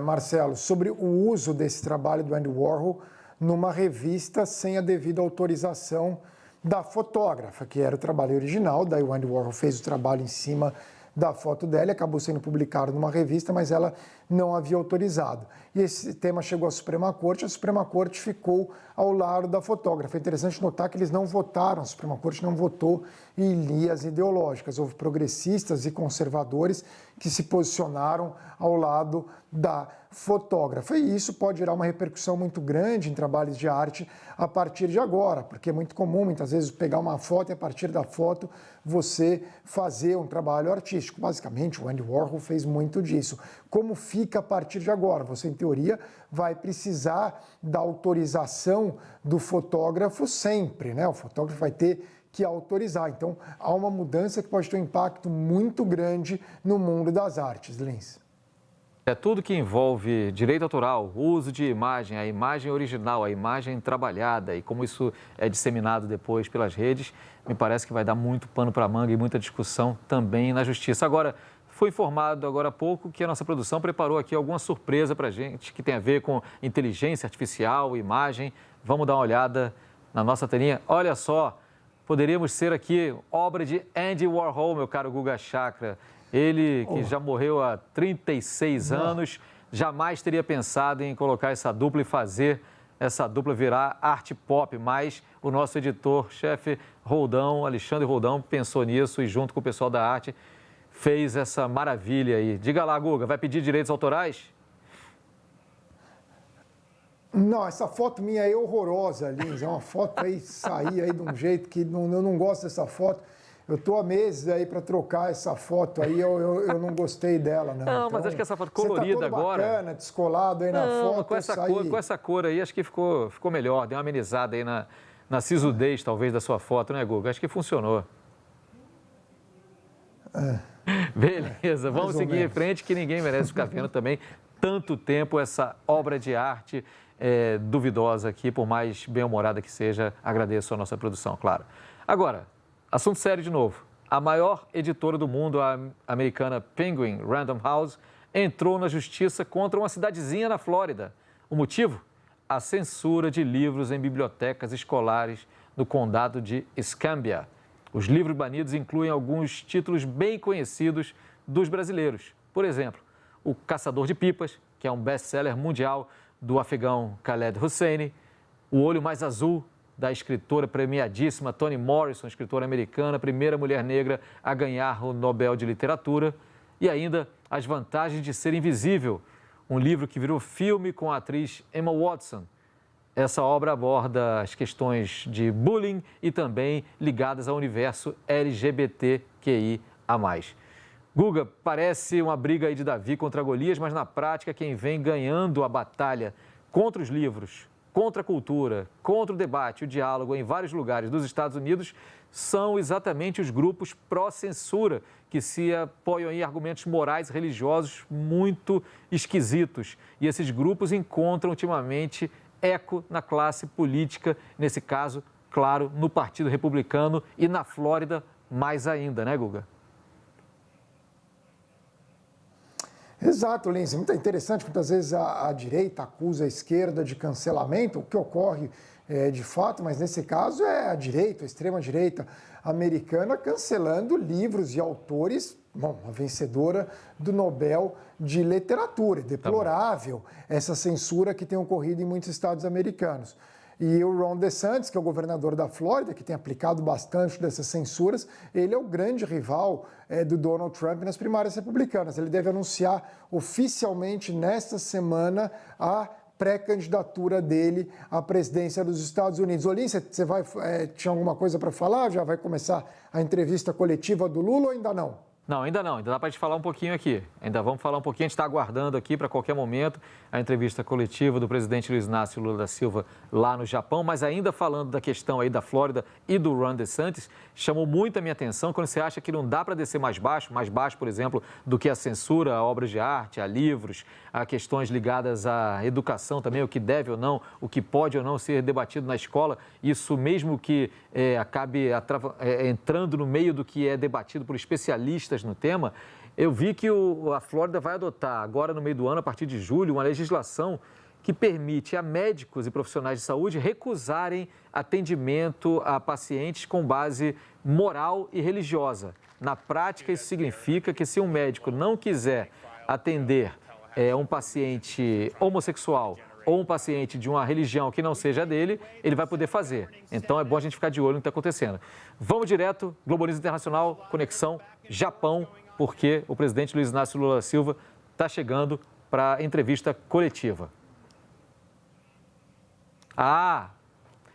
Marcelo, sobre o uso desse trabalho do Andy Warhol numa revista sem a devida autorização da fotógrafa, que era o trabalho original. Daí o Andy Warhol fez o trabalho em cima da foto dela, acabou sendo publicado numa revista, mas ela não havia autorizado. E esse tema chegou à Suprema Corte, a Suprema Corte ficou ao lado da fotógrafa. É interessante notar que eles não votaram, a Suprema Corte não votou e linhas ideológicas. Houve progressistas e conservadores que se posicionaram ao lado da fotógrafa. E isso pode gerar uma repercussão muito grande em trabalhos de arte a partir de agora, porque é muito comum, muitas vezes, pegar uma foto e a partir da foto você fazer um trabalho artístico. Basicamente, o Andy Warhol fez muito disso. Como fica a partir de agora? Você, em teoria, vai precisar da autorização do fotógrafo sempre, né? O fotógrafo vai ter que autorizar. Então, há uma mudança que pode ter um impacto muito grande no mundo das artes, Lins. É tudo que envolve direito autoral, uso de imagem, a imagem original, a imagem trabalhada e como isso é disseminado depois pelas redes, me parece que vai dar muito pano para manga e muita discussão também na justiça. Agora, foi informado agora há pouco que a nossa produção preparou aqui alguma surpresa para a gente que tem a ver com inteligência artificial, imagem. Vamos dar uma olhada na nossa telinha. Olha só, poderíamos ser aqui obra de Andy Warhol, meu caro Guga Chakra. Ele, que já morreu há 36 anos, jamais teria pensado em colocar essa dupla e fazer essa dupla virar arte pop, mas o nosso editor-chefe Roldão, Alexandre Roldão, pensou nisso e junto com o pessoal da arte fez essa maravilha aí. Diga lá, Guga, vai pedir direitos autorais? Não, essa foto minha aí é horrorosa, Lins. É uma foto aí, sair aí de um jeito que eu não gosto dessa foto. Eu estou há meses aí para trocar essa foto aí, eu não gostei dela, não. Não, então, mas acho que essa foto colorida você tá todo agora... bacana, descolado aí na foto. Com essa cor aí, acho que ficou melhor. Deu uma amenizada aí na sisudez, talvez, da sua foto, né, Guga? Acho que funcionou. Beleza, vamos seguir em frente, que ninguém merece ficar vendo também tanto tempo essa obra de arte duvidosa aqui, por mais bem-humorada que seja. Agradeço a nossa produção, claro. Agora, assunto sério de novo. A maior editora do mundo, a americana Penguin Random House, entrou na justiça contra uma cidadezinha na Flórida. O motivo? A censura de livros em bibliotecas escolares no condado de Escambia. Os livros banidos incluem alguns títulos bem conhecidos dos brasileiros. Por exemplo, O Caçador de Pipas, que é um best-seller mundial do afegão Khaled Hosseini, O Olho Mais Azul, da escritora premiadíssima Toni Morrison, escritora americana, primeira mulher negra a ganhar o Nobel de Literatura, e ainda As Vantagens de Ser Invisível, um livro que virou filme com a atriz Emma Watson. Essa obra aborda as questões de bullying e também ligadas ao universo LGBTQIA+. Guga, parece uma briga aí de Davi contra Golias, mas na prática quem vem ganhando a batalha contra os livros, contra a cultura, contra o debate, o diálogo em vários lugares dos Estados Unidos são exatamente os grupos pró-censura, que se apoiam em argumentos morais e religiosos muito esquisitos. E esses grupos encontram ultimamente eco na classe política, nesse caso, claro, no Partido Republicano e na Flórida mais ainda, né, Guga? Exato, Lins. Muito interessante, muitas vezes a direita acusa a esquerda de cancelamento, o que ocorre de fato, mas nesse caso é a direita, a extrema-direita americana cancelando livros e autores, a vencedora do Nobel de Literatura. É deplorável essa censura que tem ocorrido em muitos estados americanos. E o Ron DeSantis, que é o governador da Flórida, que tem aplicado bastante dessas censuras, ele é o grande rival do Donald Trump nas primárias republicanas. Ele deve anunciar oficialmente nesta semana a pré-candidatura dele à presidência dos Estados Unidos. Olim, você vai, tinha alguma coisa para falar? Já vai começar a entrevista coletiva do Lula ou ainda não? Não, ainda não. Ainda dá para a gente falar um pouquinho aqui. Ainda vamos falar um pouquinho. A gente está aguardando aqui para qualquer momento a entrevista coletiva do presidente Luiz Inácio Lula da Silva lá no Japão. Mas ainda falando da questão aí da Flórida e do Ron DeSantis, chamou muito a minha atenção quando você acha que não dá para descer mais baixo, por exemplo, do que a censura a obras de arte, a livros, a questões ligadas à educação também, o que deve ou não, o que pode ou não ser debatido na escola. Isso mesmo que acabe entrando no meio do que é debatido por especialistas no tema. Eu vi que a Flórida vai adotar agora no meio do ano, a partir de julho, uma legislação que permite a médicos e profissionais de saúde recusarem atendimento a pacientes com base moral e religiosa. Na prática, isso significa que se um médico não quiser atender um paciente homossexual ou um paciente de uma religião que não seja dele, ele vai poder fazer. Então é bom a gente ficar de olho no que está acontecendo. Vamos direto, Globo News Internacional, conexão Japão, porque o presidente Luiz Inácio Lula da Silva está chegando para a entrevista coletiva. Ah,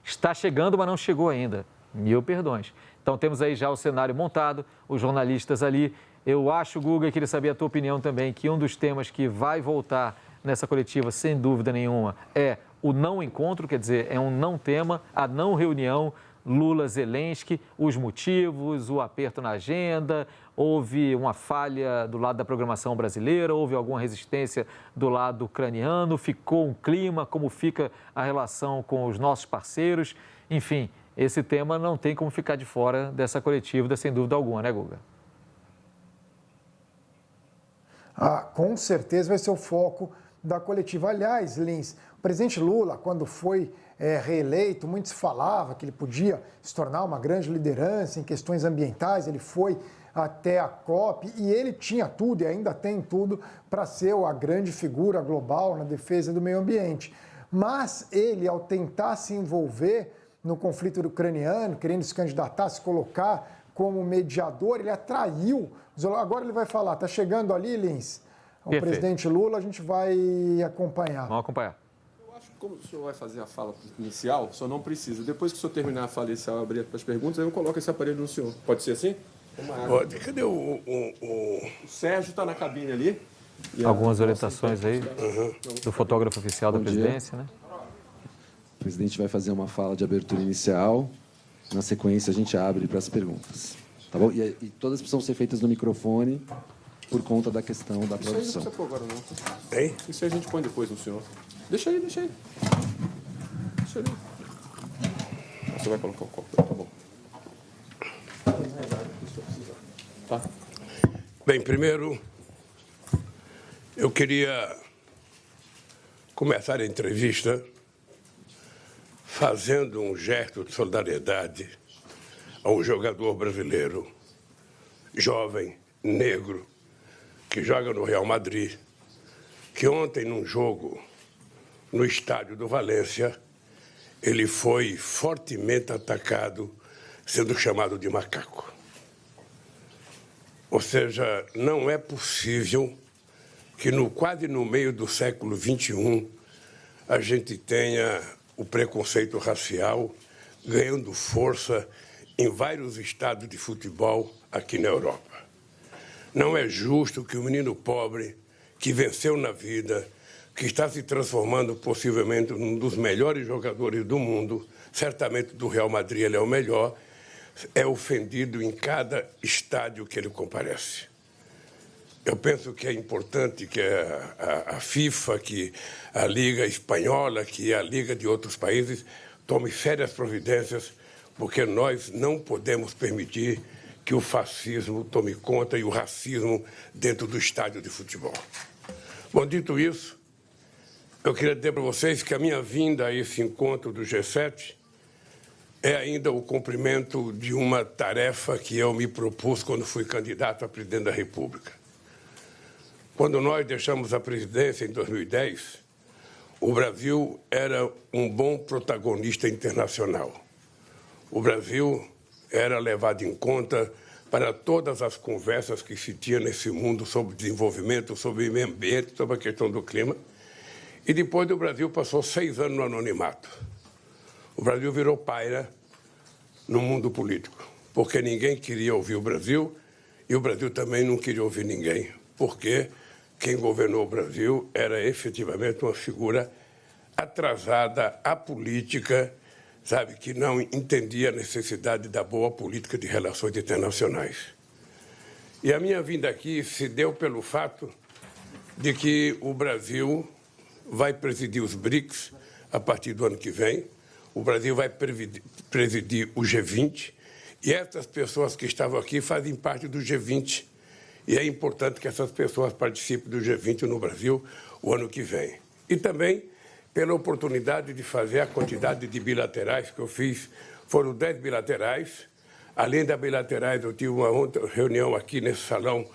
está chegando, mas não chegou ainda. Mil perdões. Então temos aí já o cenário montado, os jornalistas ali. Eu acho, Guga, e queria saber a tua opinião também, que um dos temas que vai voltar nessa coletiva, sem dúvida nenhuma, é o não encontro, quer dizer, é um não tema, a não reunião Lula-Zelensky, os motivos, o aperto na agenda, houve uma falha do lado da programação brasileira, houve alguma resistência do lado ucraniano, ficou um clima, como fica a relação com os nossos parceiros, enfim, esse tema não tem como ficar de fora dessa coletiva, sem dúvida alguma, né, Guga? Com certeza vai ser o foco da coletiva. Aliás, Lins, o presidente Lula, quando foi reeleito, muito se falava que ele podia se tornar uma grande liderança em questões ambientais, ele foi até a COP e ele tinha tudo e ainda tem tudo para ser a grande figura global na defesa do meio ambiente. Mas ele, ao tentar se envolver no conflito ucraniano, querendo se candidatar, se colocar como mediador, ele atraiu. Agora ele vai falar, está chegando ali, Lins, o presidente Lula, a gente vai acompanhar. Vamos acompanhar. Eu acho que como o senhor vai fazer a fala inicial, o senhor não precisa. Depois que o senhor terminar a fala inicial, abrir para as perguntas, aí eu coloco esse aparelho no senhor. Pode ser assim? Pode. Cadê o Sérgio está na cabine ali. Algumas orientações aí do fotógrafo oficial da presidência, né? O presidente vai fazer uma fala de abertura inicial. Na sequência, a gente abre para as perguntas. Tá bom? E todas precisam ser feitas no microfone por conta da questão da produção. Isso aí não precisa pôr agora, não. Hein? Isso aí a gente põe depois no senhor. Deixa aí. Deixa aí. Você vai colocar o copo. Tá bom. Tá. Bem, primeiro, eu queria começar a entrevista fazendo um gesto de solidariedade a um jogador brasileiro, jovem, negro, que joga no Real Madrid, que ontem, num jogo no estádio do Valência, ele foi fortemente atacado, sendo chamado de macaco. Ou seja, não é possível que quase no meio do século XXI a gente tenha o preconceito racial ganhando força em vários estádios de futebol aqui na Europa. Não é justo que o menino pobre, que venceu na vida, que está se transformando possivelmente num dos melhores jogadores do mundo, certamente do Real Madrid ele é o melhor, é ofendido em cada estádio que ele comparece. Eu penso que é importante que a FIFA, que a Liga Espanhola, que a Liga de outros países tome sérias providências, porque nós não podemos permitir que o fascismo tome conta e o racismo dentro do estádio de futebol. Bom, dito isso, eu queria dizer para vocês que a minha vinda a esse encontro do G7 é ainda o cumprimento de uma tarefa que eu me propus quando fui candidato a presidente da República. Quando nós deixamos a presidência em 2010, o Brasil era um bom protagonista internacional. O Brasil era levado em conta para todas as conversas que se tinha nesse mundo sobre desenvolvimento, sobre meio ambiente, sobre a questão do clima. E depois o Brasil passou 6 anos no anonimato. O Brasil virou paira no mundo político, porque ninguém queria ouvir o Brasil e o Brasil também não queria ouvir ninguém, porque quem governou o Brasil era efetivamente uma figura atrasada, apolítica, sabe, que não entendia a necessidade da boa política de relações internacionais. E a minha vinda aqui se deu pelo fato de que o Brasil vai presidir os BRICS a partir do ano que vem, o Brasil vai presidir o G20, e essas pessoas que estavam aqui fazem parte do G20, e é importante que essas pessoas participem do G20 no Brasil o ano que vem. E também pela oportunidade de fazer a quantidade de bilaterais que eu fiz, foram 10 bilaterais. Além das bilaterais, eu tive uma reunião aqui nesse salão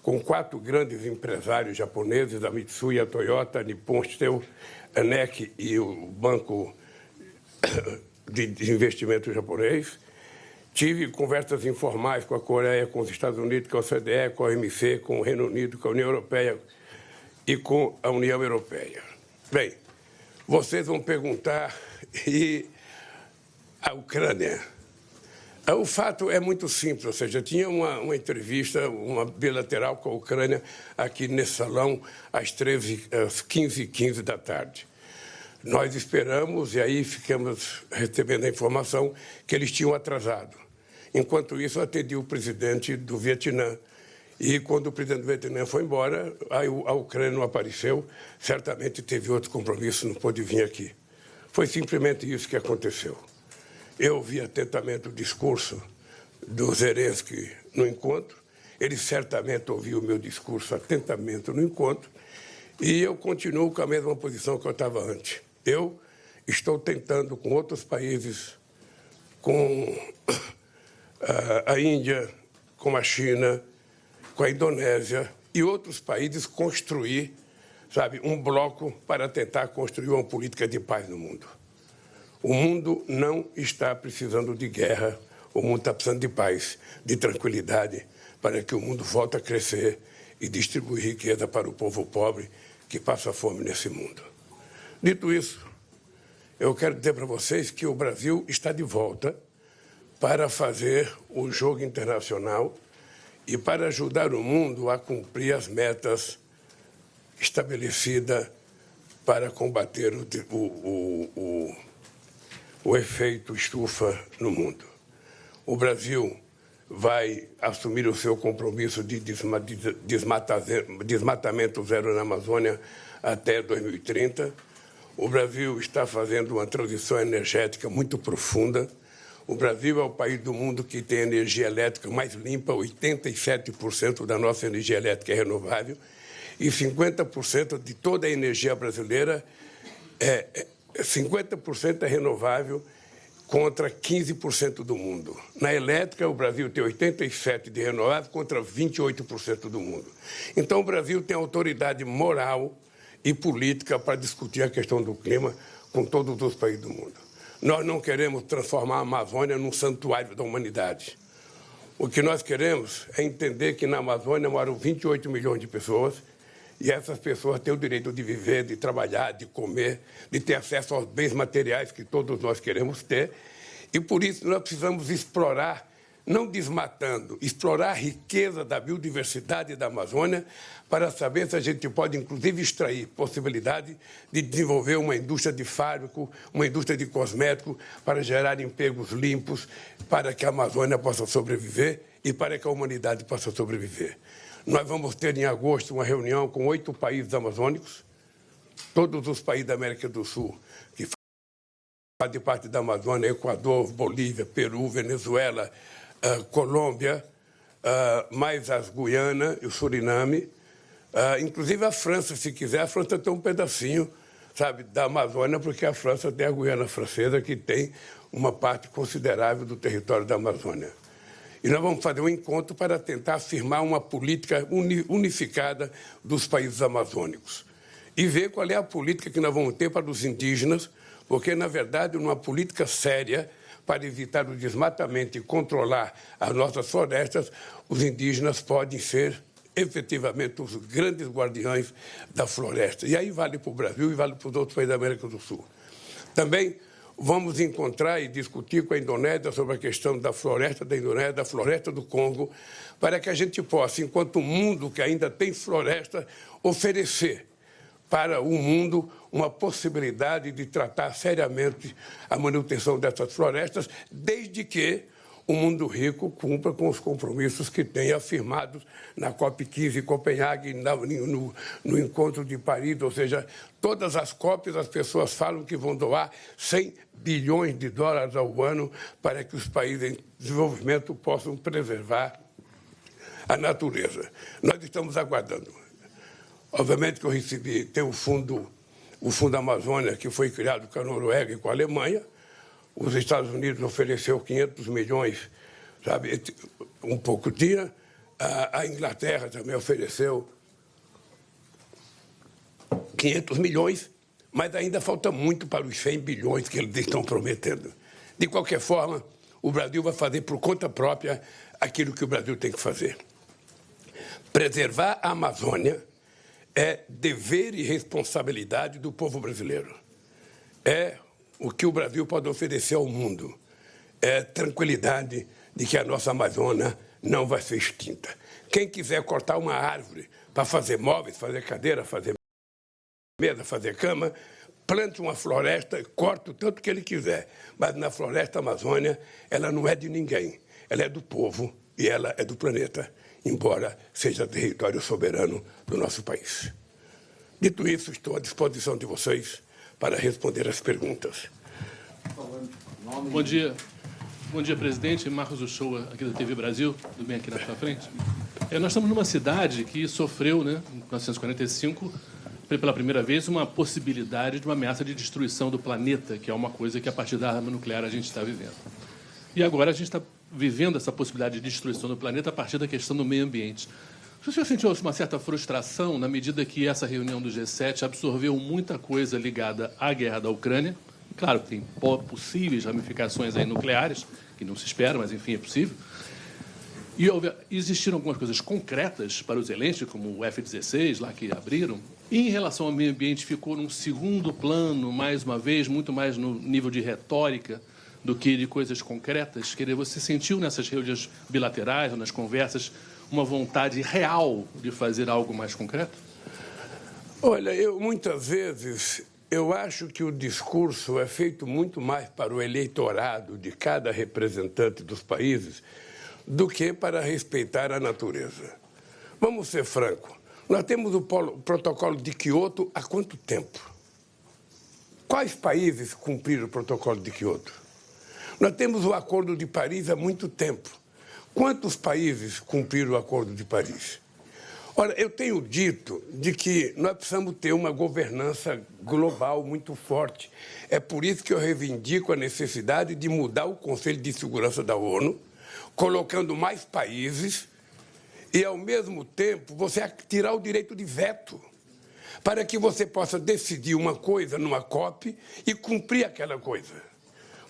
com 4 grandes empresários japoneses, a Mitsui, a Toyota, a Nippon Steel, a NEC e o Banco de Investimento japonês. Tive conversas informais com a Coreia, com os Estados Unidos, com a OCDE, com a OMC, com o Reino Unido, com a União Europeia e com a União Europeia. Bem, vocês vão perguntar, e a Ucrânia? O fato é muito simples, ou seja, tinha uma entrevista, uma bilateral com a Ucrânia aqui nesse salão às 15h15 da tarde. Nós esperamos e aí ficamos recebendo a informação que eles tinham atrasado. Enquanto isso, eu atendi o presidente do Vietnã. E quando o presidente do Vietnã foi embora, a Ucrânia não apareceu. Certamente teve outro compromisso, não pôde vir aqui. Foi simplesmente isso que aconteceu. Eu ouvi atentamente o discurso do Zelensky no encontro. Ele certamente ouviu o meu discurso atentamente no encontro. E eu continuo com a mesma posição que eu estava antes. Eu estou tentando, com outros países, com a Índia, com a China, com a Indonésia e outros países, construir, sabe, um bloco para tentar construir uma política de paz no mundo. O mundo não está precisando de guerra, o mundo está precisando de paz, de tranquilidade, para que o mundo volte a crescer e distribuir riqueza para o povo pobre que passa fome nesse mundo. Dito isso, eu quero dizer para vocês que o Brasil está de volta para fazer o jogo internacional e para ajudar o mundo a cumprir as metas estabelecidas para combater o efeito estufa no mundo. O Brasil vai assumir o seu compromisso de desmatamento zero na Amazônia até 2030. O Brasil está fazendo uma transição energética muito profunda. O Brasil é o país do mundo que tem energia elétrica mais limpa, 87% da nossa energia elétrica é renovável, e 50% de toda a energia brasileira 50% é renovável contra 15% do mundo. Na elétrica, o Brasil tem 87% de renovável contra 28% do mundo. Então, o Brasil tem autoridade moral e política para discutir a questão do clima com todos os países do mundo. Nós não queremos transformar a Amazônia num santuário da humanidade. O que nós queremos é entender que na Amazônia moram 28 milhões de pessoas e essas pessoas têm o direito de viver, de trabalhar, de comer, de ter acesso aos bens materiais que todos nós queremos ter. E por isso nós precisamos explorar, não desmatando, explorar a riqueza da biodiversidade da Amazônia para saber se a gente pode, inclusive, extrair possibilidade de desenvolver uma indústria de fármaco, uma indústria de cosmético para gerar empregos limpos, para que a Amazônia possa sobreviver e para que a humanidade possa sobreviver. Nós vamos ter em agosto uma reunião com 8 países amazônicos, todos os países da América do Sul, que fazem parte da Amazônia, Equador, Bolívia, Peru, Venezuela, Colômbia, mais as Guiana e o Suriname, inclusive a França, se quiser, a França tem um pedacinho, sabe, da Amazônia, porque a França tem a Guiana Francesa, que tem uma parte considerável do território da Amazônia. E nós vamos fazer um encontro para tentar afirmar uma política unificada dos países amazônicos e ver qual é a política que nós vamos ter para os indígenas, porque, na verdade, uma política séria para evitar o desmatamento e controlar as nossas florestas, os indígenas podem ser efetivamente os grandes guardiões da floresta. E aí vale para o Brasil e vale para os outros países da América do Sul. Também vamos encontrar e discutir com a Indonésia sobre a questão da floresta da Indonésia, da floresta do Congo, para que a gente possa, enquanto mundo que ainda tem floresta, oferecer para o mundo uma possibilidade de tratar seriamente a manutenção dessas florestas, desde que o mundo rico cumpra com os compromissos que tem afirmados na COP15 em Copenhague, no encontro de Paris, ou seja, todas as COPs as pessoas falam que vão doar 100 bilhões de dólares ao ano para que os países em desenvolvimento possam preservar a natureza. Nós estamos aguardando. Obviamente que eu recebi, tem o Fundo Amazônia, que foi criado com a Noruega e com a Alemanha. Os Estados Unidos ofereceu 500 milhões, sabe, um pouco tinha. A Inglaterra também ofereceu 500 milhões, mas ainda falta muito para os 100 bilhões que eles estão prometendo. De qualquer forma, o Brasil vai fazer por conta própria aquilo que o Brasil tem que fazer. Preservar a Amazônia é dever e responsabilidade do povo brasileiro. É o que o Brasil pode oferecer ao mundo. É tranquilidade de que a nossa Amazônia não vai ser extinta. Quem quiser cortar uma árvore para fazer móveis, fazer cadeira, fazer mesa, fazer cama, plante uma floresta, corta o tanto que ele quiser. Mas na floresta Amazônia, ela não é de ninguém. Ela é do povo e ela é do planeta, embora seja território soberano do nosso país. Dito isso, estou à disposição de vocês para responder as perguntas. Bom dia. Bom dia, presidente. Marcos Uchoa, aqui da TV Brasil. Tudo bem aqui na sua frente? Nós estamos numa cidade que sofreu, em 1945, pela primeira vez, uma possibilidade de uma ameaça de destruição do planeta, que é uma coisa que, a partir da arma nuclear, a gente está vivendo. E agora a gente está vivendo essa possibilidade de destruição do planeta a partir da questão do meio ambiente. O senhor sentiu uma certa frustração na medida que essa reunião do G7 absorveu muita coisa ligada à guerra da Ucrânia? Claro que tem possíveis ramificações aí nucleares, que não se espera, mas, enfim, é possível. E existiram algumas coisas concretas para o Zelensky, como o F-16, lá que abriram. E em relação ao meio ambiente, ficou num segundo plano, mais uma vez, muito mais no nível de retórica do que de coisas concretas. Quer dizer, você sentiu nessas reuniões bilaterais ou nas conversas uma vontade real de fazer algo mais concreto? Olha, muitas vezes eu acho que o discurso é feito muito mais para o eleitorado de cada representante dos países do que para respeitar a natureza. Vamos ser francos, nós temos o protocolo de Quioto há quanto tempo? Quais países cumpriram o protocolo de Quioto? Nós temos o Acordo de Paris há muito tempo. Quantos países cumpriram o Acordo de Paris? Ora, eu tenho dito de que nós precisamos ter uma governança global muito forte. É por isso que eu reivindico a necessidade de mudar o Conselho de Segurança da ONU, colocando mais países e, ao mesmo tempo, você tirar o direito de veto para que você possa decidir uma coisa numa COP e cumprir aquela coisa.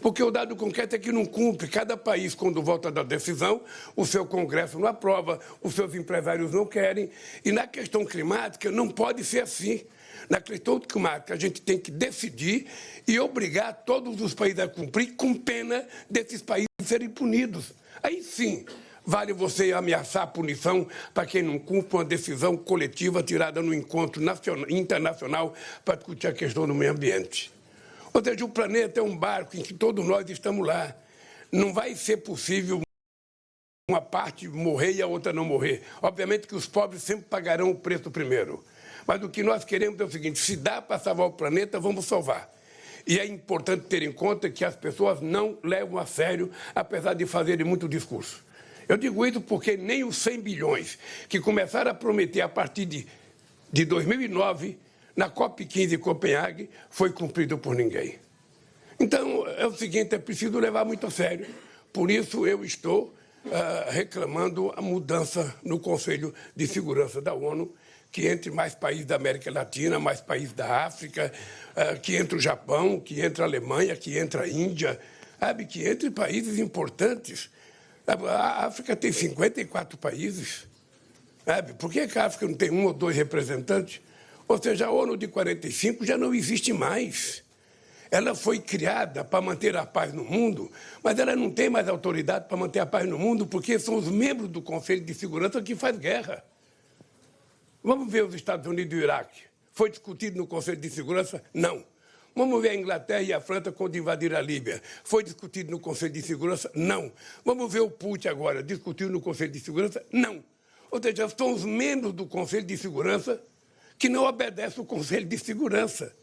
Porque o dado concreto é que não cumpre. Cada país, quando volta da decisão, o seu Congresso não aprova, os seus empresários não querem. E na questão climática não pode ser assim. Na questão climática a gente tem que decidir e obrigar todos os países a cumprir, com pena desses países serem punidos. Aí sim vale você ameaçar a punição para quem não cumpre uma decisão coletiva tirada no encontro internacional para discutir a questão do meio ambiente. Ou seja, o planeta é um barco em que todos nós estamos lá. Não vai ser possível uma parte morrer e a outra não morrer. Obviamente que os pobres sempre pagarão o preço primeiro. Mas o que nós queremos é o seguinte: se dá para salvar o planeta, vamos salvar. E é importante ter em conta que as pessoas não levam a sério, apesar de fazerem muito discurso. Eu digo isso porque nem os 100 bilhões que começaram a prometer a partir de 2009... na COP15 em Copenhague, foi cumprido por ninguém. Então, é o seguinte, é preciso levar muito a sério. Por isso, eu estou reclamando a mudança no Conselho de Segurança da ONU, que entre mais países da América Latina, mais países da África, que entre o Japão, que entre a Alemanha, que entre a Índia, sabe, que entre países importantes. A África tem 54 países. Sabe? Por que a África não tem 1 ou 2 representantes? Ou seja, a ONU de 45 já não existe mais. Ela foi criada para manter a paz no mundo, mas ela não tem mais autoridade para manter a paz no mundo, porque são os membros do Conselho de Segurança que fazem guerra. Vamos ver os Estados Unidos e o Iraque. Foi discutido no Conselho de Segurança? Não. Vamos ver a Inglaterra e a França quando invadiram a Líbia. Foi discutido no Conselho de Segurança? Não. Vamos ver o Putin agora, discutido no Conselho de Segurança? Não. Ou seja, são os membros do Conselho de Segurança que não obedece ao Conselho de Segurança.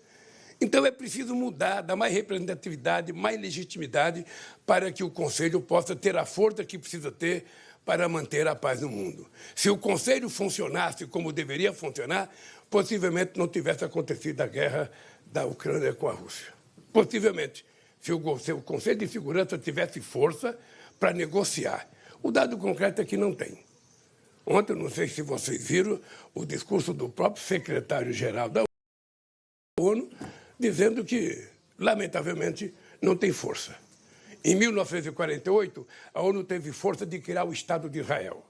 Então, é preciso mudar, dar mais representatividade, mais legitimidade para que o Conselho possa ter a força que precisa ter para manter a paz no mundo. Se o Conselho funcionasse como deveria funcionar, possivelmente não tivesse acontecido a guerra da Ucrânia com a Rússia. Possivelmente, se o Conselho de Segurança tivesse força para negociar. O dado concreto é que não tem. Ontem, não sei se vocês viram, o discurso do próprio secretário-geral da ONU, dizendo que, lamentavelmente, não tem força. Em 1948, a ONU teve força de criar o Estado de Israel.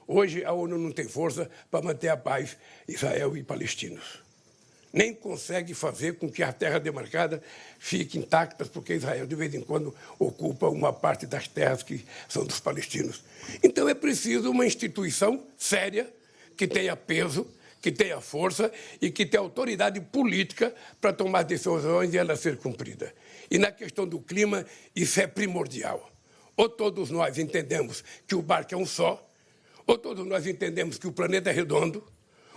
Hoje, a ONU não tem força para manter a paz Israel e palestinos. Nem consegue fazer com que a terra demarcada fique intacta, porque Israel, de vez em quando, ocupa uma parte das terras que são dos palestinos. Então, é preciso uma instituição séria, que tenha peso, que tenha força e que tenha autoridade política para tomar decisões e ela ser cumprida. E na questão do clima, isso é primordial. Ou todos nós entendemos que o barco é um só, ou todos nós entendemos que o planeta é redondo,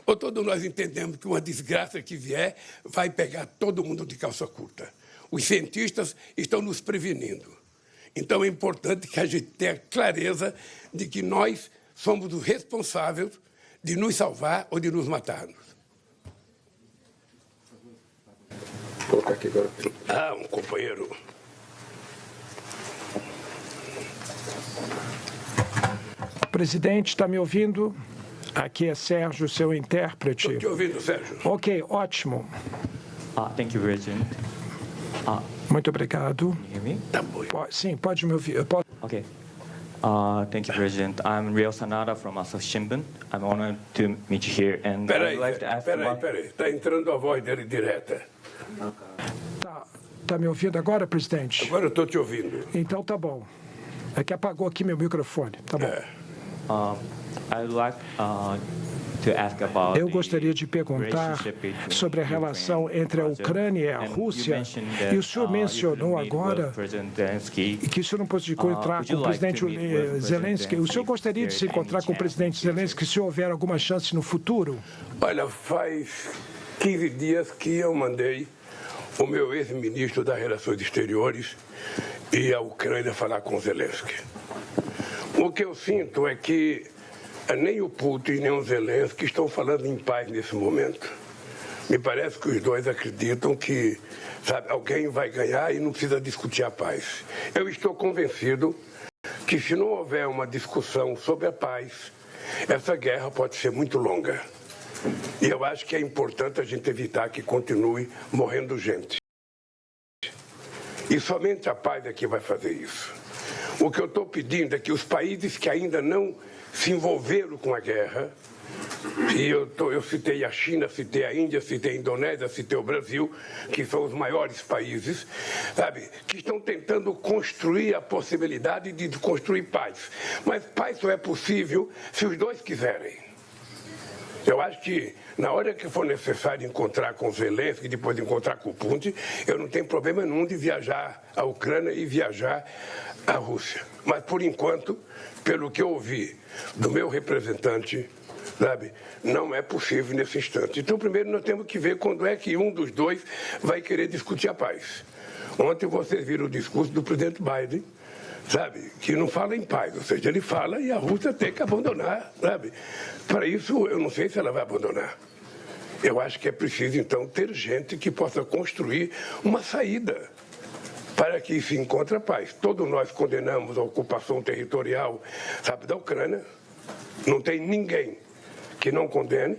ou todos nós entendemos que uma desgraça que vier vai pegar todo mundo de calça curta. Os cientistas estão nos prevenindo. Então é importante que a gente tenha clareza de que nós somos os responsáveis de nos salvar ou de nos matarmos. Vou colocar aqui agora. Ah, um companheiro. Presidente, está me ouvindo? Aqui é Sérgio, seu intérprete. Estou te ouvindo, Sérgio. Ok, ótimo. Thank you, President. Muito obrigado. Can you hear me? Tá bom. Sim, pode me ouvir. Okay. Thank you, President. I'm Real Sanada from Asahi Shimbun. I'm honored to meet you here, and I'd like to ask Peraí. Está entrando a voz dele direta. Tá me ouvindo agora, presidente? Agora eu estou te ouvindo. Então tá bom. É que apagou aqui meu microfone. Tá bom. I'd like to ask about Eu gostaria de perguntar sobre a relação entre a Ucrânia e a Rússia. E o senhor mencionou agora que o senhor não pôde encontrar com o presidente Zelensky. O senhor gostaria de se encontrar com o presidente Zelensky se houver alguma chance no futuro? Olha, faz 15 dias que eu mandei o meu ex-ministro das Relações Exteriores e a Ucrânia falar com Zelensky. O que eu sinto é que nem o Putin nem o Zelensky estão falando em paz nesse momento. Me parece que os dois acreditam que, sabe, alguém vai ganhar e não precisa discutir a paz. Eu estou convencido que se não houver uma discussão sobre a paz, essa guerra pode ser muito longa. E eu acho que é importante a gente evitar que continue morrendo gente. E somente a paz é que vai fazer isso. O que eu estou pedindo é que os países que ainda não se envolveram com a guerra, e eu citei a China, citei a Índia, citei a Indonésia, citei o Brasil, que são os maiores países, sabe, que estão tentando construir a possibilidade de construir paz. Mas paz só é possível se os dois quiserem. Eu acho que na hora que for necessário encontrar com Zelensky e depois encontrar com o Putin, eu não tenho problema nenhum de viajar à Ucrânia e viajar à Rússia. Mas, por enquanto, pelo que eu ouvi do meu representante, sabe, não é possível nesse instante. Então, primeiro, nós temos que ver quando é que um dos dois vai querer discutir a paz. Ontem vocês viram o discurso do presidente Biden, sabe, que não fala em paz, ou seja, ele fala e a Rússia tem que abandonar, sabe. Para isso, eu não sei se ela vai abandonar. Eu acho que é preciso, então, ter gente que possa construir uma saída para que se encontre a paz. Todos nós condenamos a ocupação territorial, sabe, da Ucrânia. Não tem ninguém que não condene.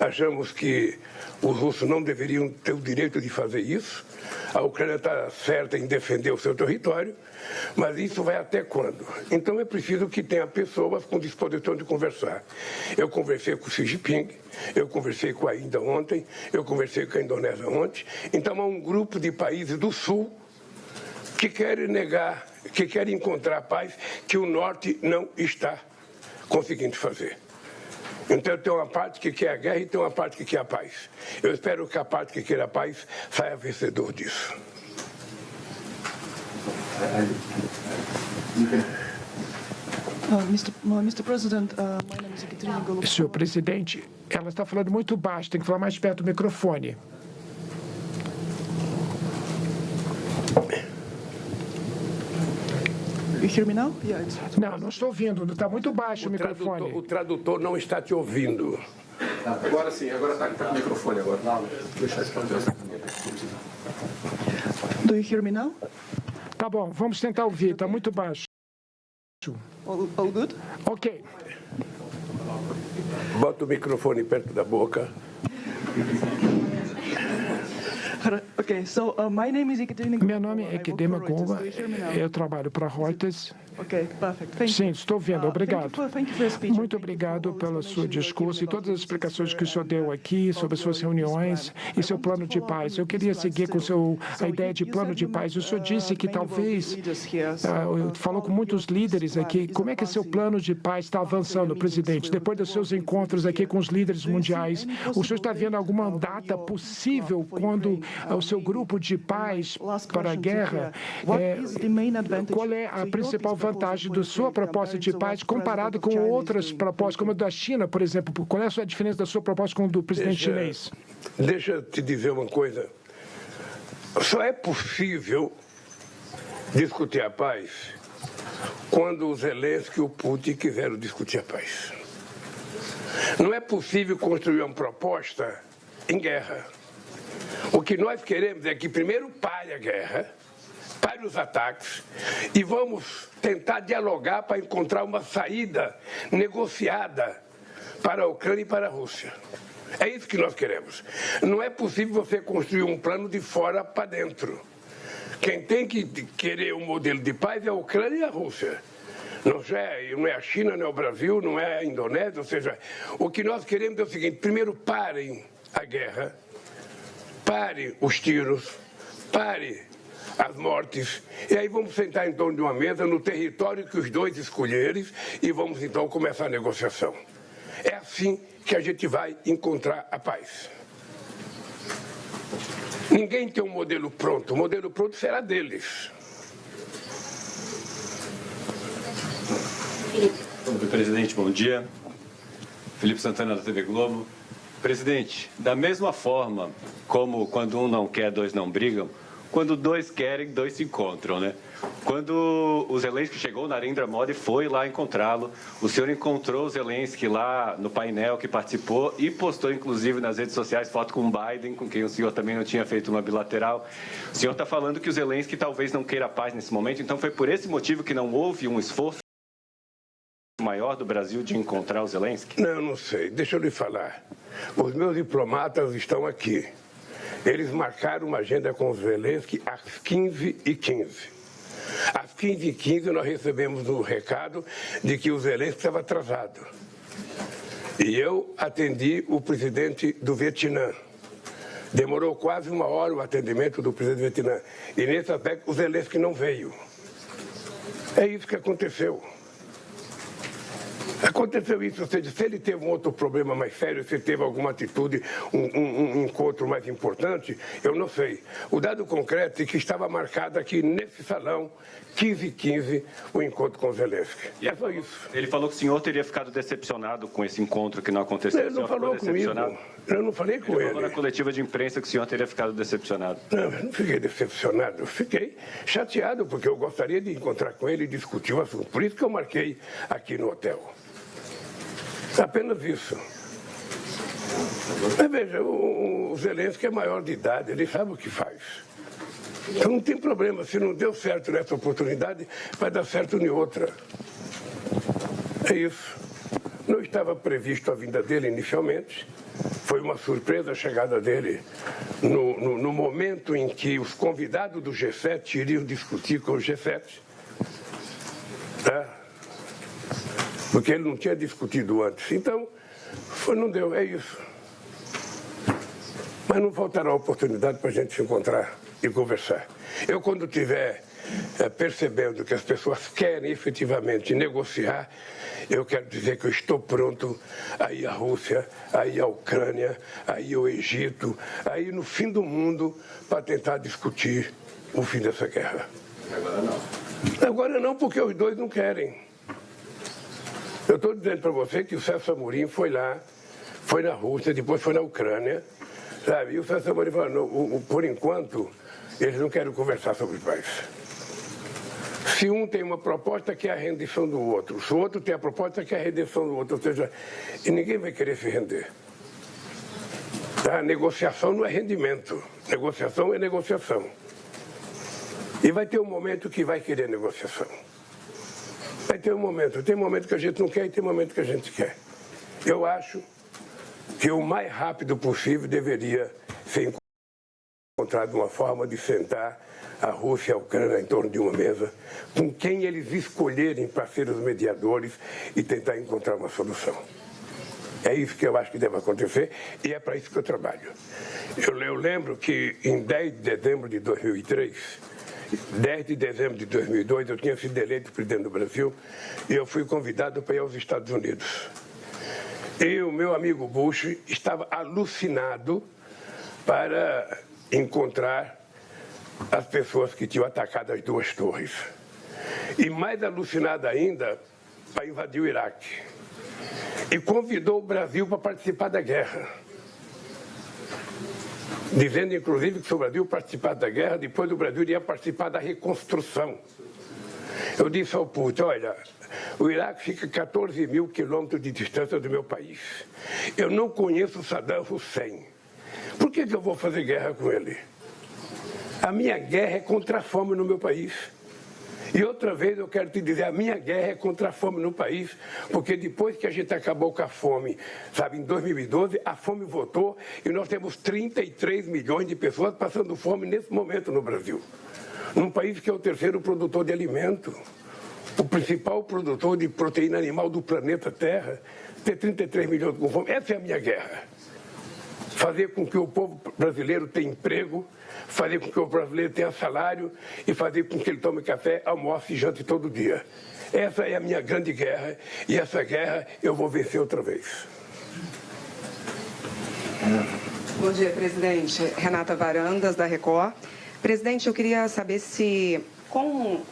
Achamos que os russos não deveriam ter o direito de fazer isso. A Ucrânia está certa em defender o seu território, mas isso vai até quando? Então é preciso que tenha pessoas com disposição de conversar. Eu conversei com o Xi Jinping, eu conversei com a Índia ontem, eu conversei com a Indonésia ontem. Então há um grupo de países do Sul que querem negar, que querem encontrar paz, que o Norte não está conseguindo fazer. Então tem uma parte que quer a guerra e tem uma parte que quer a paz. Eu espero que a parte que quer a paz saia vencedor disso. Mr. President, my name is Ekaterina Golubkova. Senhor presidente, ela está falando muito baixo, tem que falar mais perto do microfone. You hear me now? Yeah, não estou ouvindo, está muito baixo o microfone. O tradutor não está te ouvindo. Agora sim, agora está com o microfone agora. Deixa isso para Deus. Do you hear me now? Tá bom, vamos tentar ouvir, está muito baixo. All good? Ok. Bota o microfone perto da boca. Okay, so my name is Ekaterina. Meu nome é Ekaterina Goma, eu trabalho para Reuters. Okay, perfect. Thank you. Sim, estou vendo, obrigado. Thank you for your speech. Muito obrigado pelo seu discurso e todas as explicações que o senhor deu aqui sobre suas reuniões e seu plano de paz. Eu queria seguir com a ideia de plano de paz. O senhor disse que talvez, falou com muitos líderes aqui, como é que seu plano de paz está avançando, presidente? Depois dos seus encontros aqui com os líderes mundiais, o senhor está vendo alguma data possível quando o seu grupo de paz para a guerra, qual é a principal vantagem da sua proposta de paz comparado com outras propostas, como a da China, por exemplo? Qual é a diferença da sua proposta com a do presidente chinês? Deixa eu te dizer uma coisa. Só é possível discutir a paz quando o Zelensky e o Putin quiseram discutir a paz. Não é possível construir uma proposta em guerra. O que nós queremos é que primeiro pare a guerra, pare os ataques e vamos tentar dialogar para encontrar uma saída negociada para a Ucrânia e para a Rússia. É isso que nós queremos. Não é possível você construir um plano de fora para dentro. Quem tem que querer um modelo de paz é a Ucrânia e a Rússia. Não é a China, não é o Brasil, não é a Indonésia, ou seja, o que nós queremos é o seguinte: primeiro parem a guerra, pare os tiros, pare as mortes, e aí vamos sentar em torno de uma mesa no território que os dois escolherem e vamos então começar a negociação. É assim que a gente vai encontrar a paz. Ninguém tem um modelo pronto, o modelo pronto será deles. Presidente, bom dia. Felipe Santana, da TV Globo. Presidente, da mesma forma como quando um não quer, dois não brigam, quando dois querem, dois se encontram, né? Quando o Zelensky chegou, Narendra Modi foi lá encontrá-lo. O senhor encontrou o Zelensky lá no painel que participou e postou, inclusive, nas redes sociais, foto com o Biden, com quem o senhor também não tinha feito uma bilateral. O senhor está falando que o Zelensky talvez não queira paz nesse momento, então foi por esse motivo que não houve um esforço maior do Brasil de encontrar o Zelensky? Não sei. Deixa eu lhe falar. Os meus diplomatas estão aqui. Eles marcaram uma agenda com o Zelensky às 15h15. Às 15h15 nós recebemos um recado de que o Zelensky estava atrasado. E eu atendi o presidente do Vietnã. Demorou quase uma hora o atendimento do presidente do Vietnã. E nesse aspecto o Zelensky não veio. É isso que aconteceu. Aconteceu isso, ou seja, se ele teve um outro problema mais sério, se teve alguma atitude, um encontro mais importante, eu não sei. O dado concreto é que estava marcado aqui nesse salão, 15h15, o encontro com o Zelensky. É só isso. Ele falou que o senhor teria ficado decepcionado com esse encontro que não aconteceu. Ele não falou comigo. Eu não falei com ele. Ele falou na coletiva de imprensa que o senhor teria ficado decepcionado. Não, eu não fiquei decepcionado. Eu fiquei chateado, porque eu gostaria de encontrar com ele e discutir o assunto. Por isso que eu marquei aqui no hotel. Apenas isso. Mas veja, o Zelensky é maior de idade, ele sabe o que faz. Então não tem problema, se não deu certo nessa oportunidade, vai dar certo em outra. É isso. Não estava previsto a vinda dele inicialmente. Foi uma surpresa a chegada dele no momento em que os convidados do G7 iriam discutir com o G7. Porque ele não tinha discutido antes. Então, não deu, é isso. Mas não faltará oportunidade para a gente se encontrar e conversar. Eu, quando estiver percebendo que as pessoas querem efetivamente negociar, eu quero dizer que eu estou pronto a ir à Rússia, a ir à Ucrânia, a ir ao Egito, a ir no fim do mundo para tentar discutir o fim dessa guerra. Agora não. Agora não, porque os dois não querem. Eu estou dizendo para você que o Celso Amorim foi lá, foi na Rússia, depois foi na Ucrânia, sabe? E o Celso Amorim falou, por enquanto, eles não querem conversar sobre paz. Se um tem uma proposta que é a rendição do outro, se o outro tem a proposta que é a redenção do outro, ou seja, e ninguém vai querer se render. A negociação não é rendimento, negociação é negociação. E vai ter um momento que vai querer negociação. Vai ter um momento. Tem momento que a gente não quer e tem momento que a gente quer. Eu acho que o mais rápido possível deveria ser encontrada uma forma de sentar a Rússia e a Ucrânia em torno de uma mesa, com quem eles escolherem para ser os mediadores e tentar encontrar uma solução. É isso que eu acho que deve acontecer e é para isso que eu trabalho. Eu lembro que em 10 de dezembro de 2003, 10 de dezembro de 2002, eu tinha sido eleito presidente do Brasil e eu fui convidado para ir aos Estados Unidos. E o meu amigo Bush estava alucinado para encontrar as pessoas que tinham atacado as duas torres. E mais alucinado ainda para invadir o Iraque. E convidou o Brasil para participar da guerra. Dizendo, inclusive, que se o Brasil participasse da guerra, depois o Brasil iria participar da reconstrução. Eu disse ao Putin, olha, o Iraque fica a 14 mil quilômetros de distância do meu país. Eu não conheço Saddam Hussein. Por que eu vou fazer guerra com ele? A minha guerra é contra a fome no meu país. E outra vez eu quero te dizer, a minha guerra é contra a fome no país, porque depois que a gente acabou com a fome, sabe, em 2012, a fome voltou e nós temos 33 milhões de pessoas passando fome nesse momento no Brasil. Num país que é o terceiro produtor de alimento, o principal produtor de proteína animal do planeta Terra, ter 33 milhões com fome. Essa é a minha guerra. Fazer com que o povo brasileiro tenha emprego, fazer com que o brasileiro tenha salário e fazer com que ele tome café, almoce e jante todo dia. Essa é a minha grande guerra e essa guerra eu vou vencer outra vez. Bom dia, presidente. Renata Varandas, da Record. Presidente, eu queria saber se, com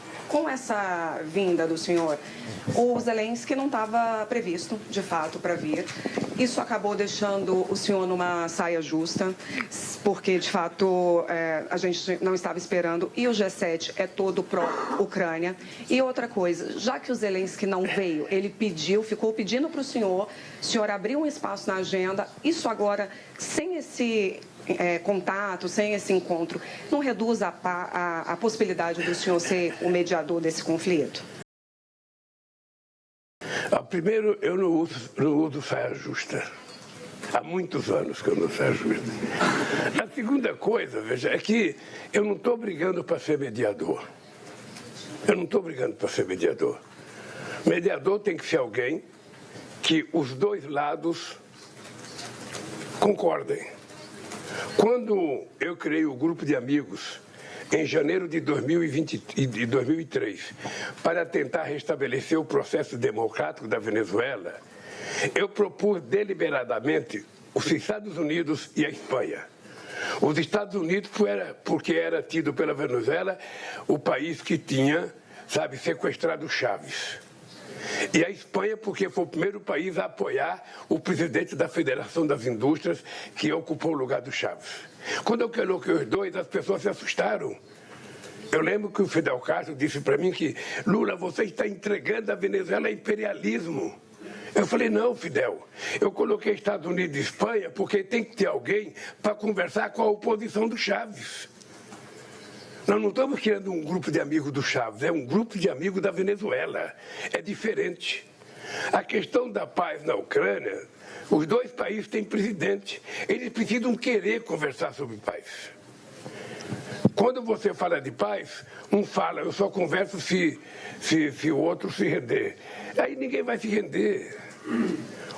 essa vinda do senhor, o Zelensky não estava previsto, de fato, para vir. Isso acabou deixando o senhor numa saia justa, porque, de fato, a gente não estava esperando. E o G7 é todo pró-Ucrânia. E outra coisa, já que o Zelensky não veio, ele ficou pedindo para o senhor abriu um espaço na agenda. Isso agora, sem esse contato, sem esse encontro, não reduz a possibilidade do senhor ser o mediador desse conflito? Primeiro, eu não uso saia justa. Há muitos anos que eu não uso saia justa. A segunda coisa, veja, é que eu não estou brigando para ser mediador. Eu não estou brigando para ser mediador. Mediador tem que ser alguém que os dois lados concordem. Quando eu criei o grupo de amigos em janeiro de 2003, para tentar restabelecer o processo democrático da Venezuela, eu propus deliberadamente os Estados Unidos e a Espanha. Os Estados Unidos porque era tido pela Venezuela o país que tinha, sabe, sequestrado Chávez. E a Espanha porque foi o primeiro país a apoiar o presidente da Federação das Indústrias que ocupou o lugar do Chávez. Quando eu coloquei os dois, as pessoas se assustaram. Eu lembro que o Fidel Castro disse para mim que Lula, você está entregando a Venezuela a imperialismo. Eu falei, não, Fidel, eu coloquei Estados Unidos e Espanha porque tem que ter alguém para conversar com a oposição do Chávez. Nós não estamos criando um grupo de amigos do Chávez, é um grupo de amigos da Venezuela. É diferente. A questão da paz na Ucrânia, os dois países têm presidente. Eles precisam querer conversar sobre paz. Quando você fala de paz, um fala, eu só converso se o outro se render. Aí ninguém vai se render.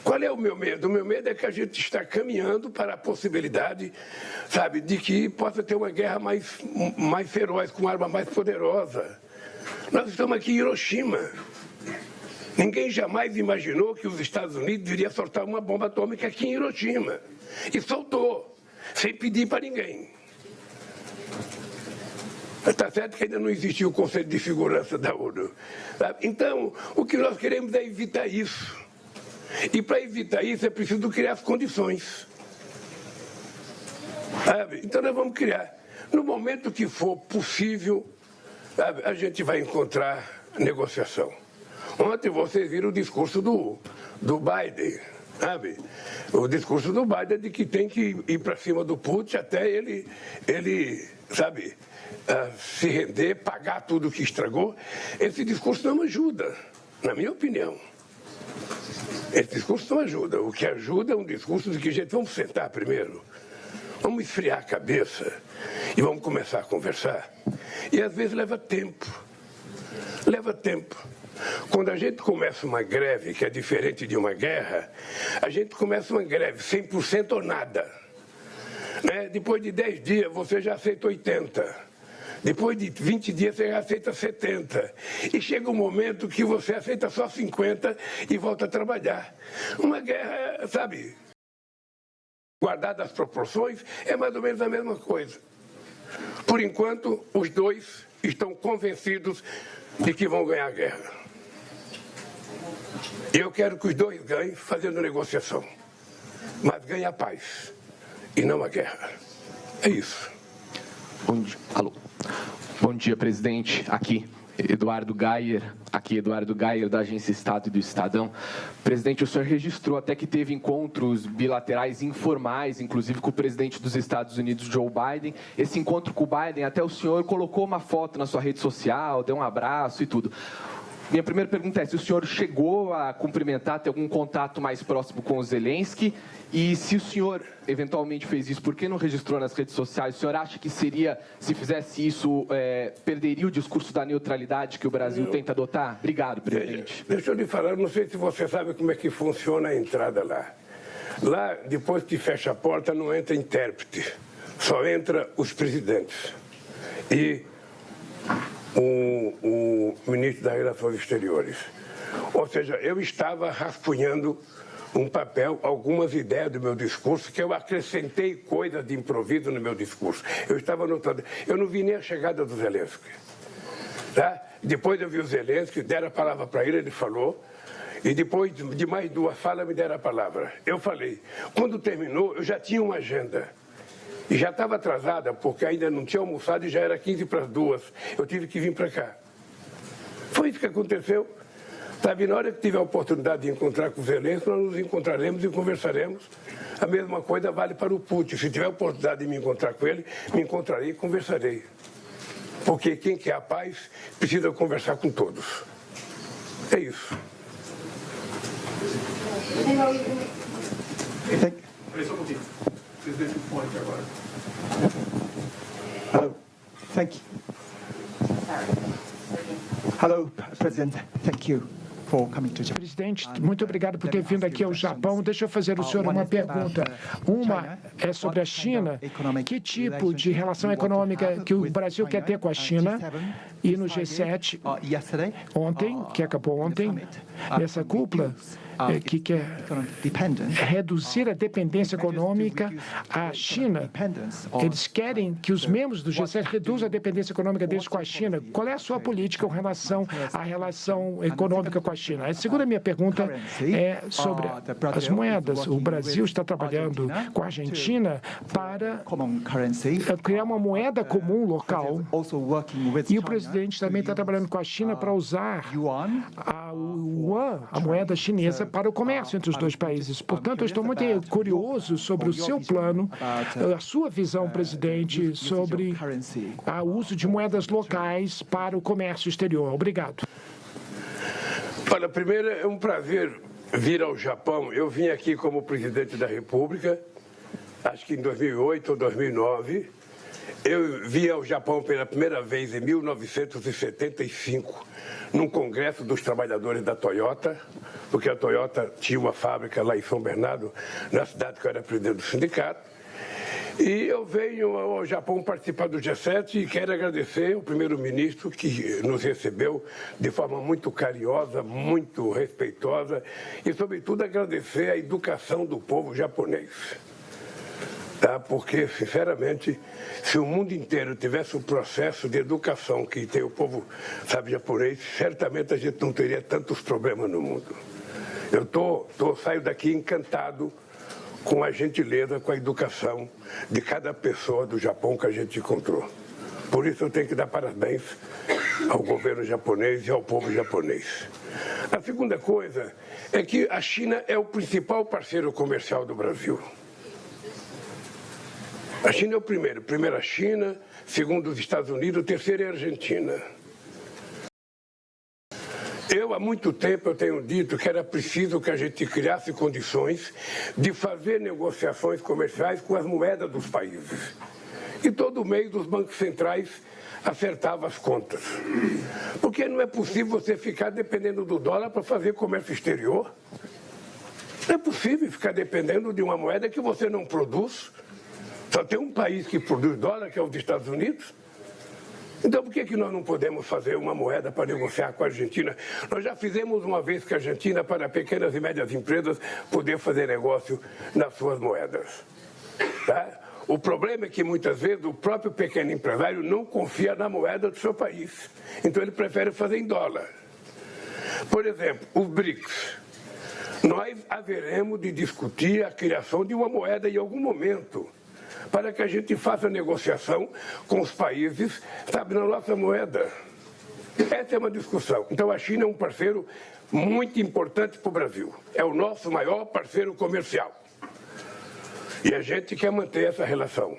Qual é o meu medo? O meu medo é que a gente está caminhando para a possibilidade, sabe, de que possa ter uma guerra mais feroz, com arma mais poderosa. Nós estamos aqui em Hiroshima. Ninguém jamais imaginou que os Estados Unidos iriam soltar uma bomba atômica aqui em Hiroshima. E soltou, sem pedir para ninguém. Está certo que ainda não existiu o Conselho de Segurança da ONU. Sabe? Então, o que nós queremos é evitar isso. E para evitar isso é preciso criar as condições. Sabe? Então nós vamos criar. No momento que for possível, sabe, a gente vai encontrar negociação. Ontem vocês viram o discurso do Biden, sabe? O discurso do Biden de que tem que ir para cima do Putin até ele sabe, se render, pagar tudo que estragou. Esse discurso não ajuda, na minha opinião. Esse discurso não ajuda. O que ajuda é um discurso de que, gente, vamos sentar primeiro, vamos esfriar a cabeça e vamos começar a conversar. E às vezes leva tempo. Leva tempo. Quando a gente começa uma greve, que é diferente de uma guerra, a gente começa uma greve 100% ou nada. Né? Depois de 10 dias, você já aceita 80. Depois de 20 dias, você já aceita 70. E chega um momento que você aceita só 50 e volta a trabalhar. Uma guerra, sabe, guardadas as proporções, é mais ou menos a mesma coisa. Por enquanto, os dois estão convencidos de que vão ganhar a guerra. Eu quero que os dois ganhem fazendo negociação, mas ganhem a paz e não a guerra. É isso. Alô. Bom dia, presidente. Aqui, Eduardo Geyer, da Agência Estado e do Estadão. Presidente, o senhor registrou até que teve encontros bilaterais informais, inclusive com o presidente dos Estados Unidos, Joe Biden. Esse encontro com o Biden, até o senhor colocou uma foto na sua rede social, deu um abraço e tudo. Minha primeira pergunta é se o senhor chegou a cumprimentar, ter algum contato mais próximo com o Zelensky, e se o senhor eventualmente fez isso, por que não registrou nas redes sociais? O senhor acha que seria, se fizesse isso, perderia o discurso da neutralidade que o Brasil tenta adotar? Obrigado, presidente. Deixa eu lhe falar, não sei se você sabe como é que funciona a entrada lá. Lá, depois que fecha a porta, não entra intérprete, só entra os presidentes. E o ministro das Relações Exteriores. Ou seja, eu estava rascunhando um papel, algumas ideias do meu discurso, que eu acrescentei coisas de improviso no meu discurso. Eu estava anotando. Eu não vi nem a chegada do Zelensky. Tá? Depois eu vi o Zelensky, deram a palavra para ele, ele falou. E depois de mais 2 falas, me deram a palavra. Eu falei. Quando terminou, eu já tinha uma agenda. E já estava atrasada, porque ainda não tinha almoçado e já era 15 para as 2. Eu tive que vir para cá. Foi isso que aconteceu. Sabe, na hora que tiver a oportunidade de encontrar com o Zelensky, nós nos encontraremos e conversaremos. A mesma coisa vale para o Putin. Se tiver a oportunidade de me encontrar com ele, me encontrarei e conversarei. Porque quem quer a paz precisa conversar com todos. É isso. Hello. Thank you. Hello, President. Thank you for coming to Japan. Presidente, muito obrigado por ter vindo aqui ao Japão. Deixa eu fazer ao senhor uma pergunta. Uma é sobre a China. Que tipo de relação econômica que o Brasil quer ter com a China? E no G7, ontem, que acabou ontem, nessa cúpula, que quer reduzir a dependência econômica à China. Eles querem que os membros do G7 reduzam a dependência econômica deles com a China. Qual é a sua política com relação à relação econômica com a China? A segunda minha pergunta é sobre as moedas. O Brasil está trabalhando com a Argentina para criar uma moeda comum local. E o presidente também está trabalhando com a China para usar a yuan, a moeda chinesa, para o comércio entre os dois países. Portanto, eu estou muito curioso sobre o seu plano, a sua visão, presidente, sobre o uso de moedas locais para o comércio exterior. Obrigado. Olha, primeiro é um prazer vir ao Japão. Eu vim aqui como presidente da República, acho que em 2008 ou 2009. Eu vim ao Japão pela primeira vez em 1975, num congresso dos trabalhadores da Toyota, porque a Toyota tinha uma fábrica lá em São Bernardo, na cidade que eu era presidente do sindicato. E eu venho ao Japão participar do G7 e quero agradecer ao primeiro-ministro que nos recebeu de forma muito carinhosa, muito respeitosa e, sobretudo, agradecer a educação do povo japonês. Tá? Porque, sinceramente, se o mundo inteiro tivesse o processo de educação que tem o povo, sabe, japonês, certamente a gente não teria tantos problemas no mundo. Eu saio daqui encantado com a gentileza, com a educação de cada pessoa do Japão que a gente encontrou. Por isso eu tenho que dar parabéns ao governo japonês e ao povo japonês. A segunda coisa é que a China é o principal parceiro comercial do Brasil. A China é o primeiro. Primeiro a China, segundo os Estados Unidos, o terceiro é a Argentina. Há muito tempo, eu tenho dito que era preciso que a gente criasse condições de fazer negociações comerciais com as moedas dos países. E todo mês os bancos centrais acertavam as contas. Porque não é possível você ficar dependendo do dólar para fazer comércio exterior. Não é possível ficar dependendo de uma moeda que você não produz. Só tem um país que produz dólar, que é os Estados Unidos. Então, por que nós não podemos fazer uma moeda para negociar com a Argentina? Nós já fizemos uma vez com a Argentina para pequenas e médias empresas poder fazer negócio nas suas moedas. Tá? O problema é que, muitas vezes, o próprio pequeno empresário não confia na moeda do seu país. Então, ele prefere fazer em dólar. Por exemplo, os BRICS. Nós haveremos de discutir a criação de uma moeda em algum momento, para que a gente faça negociação com os países, sabe, na nossa moeda. Essa é uma discussão. Então, a China é um parceiro muito importante para o Brasil. É o nosso maior parceiro comercial. E a gente quer manter essa relação.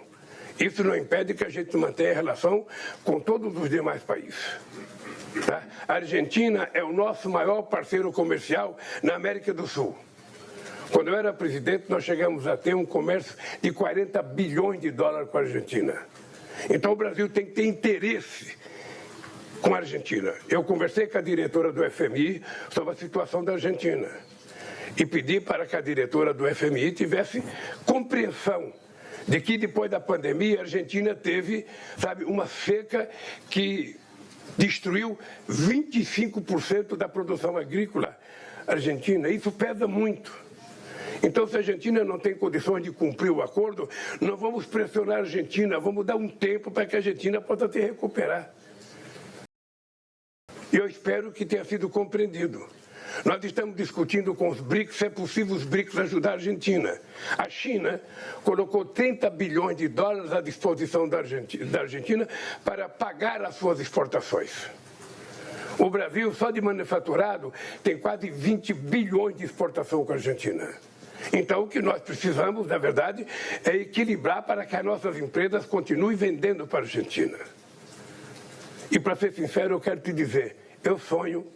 Isso não impede que a gente mantenha a relação com todos os demais países. Tá? A Argentina é o nosso maior parceiro comercial na América do Sul. Quando eu era presidente, nós chegamos a ter um comércio de 40 bilhões de dólares com a Argentina. Então, o Brasil tem que ter interesse com a Argentina. Eu conversei com a diretora do FMI sobre a situação da Argentina e pedi para que a diretora do FMI tivesse compreensão de que, depois da pandemia, a Argentina teve, sabe, uma seca que destruiu 25% da produção agrícola argentina. Isso pesa muito. Então, se a Argentina não tem condições de cumprir o acordo, nós vamos pressionar a Argentina, vamos dar um tempo para que a Argentina possa se recuperar. E eu espero que tenha sido compreendido. Nós estamos discutindo com os BRICS se é possível os BRICS ajudar a Argentina. A China colocou 30 bilhões de dólares à disposição da Argentina para pagar as suas exportações. O Brasil, só de manufaturado, tem quase 20 bilhões de exportação com a Argentina. Então, o que nós precisamos, na verdade, é equilibrar para que as nossas empresas continuem vendendo para a Argentina. E, para ser sincero, eu quero te dizer, eu sonho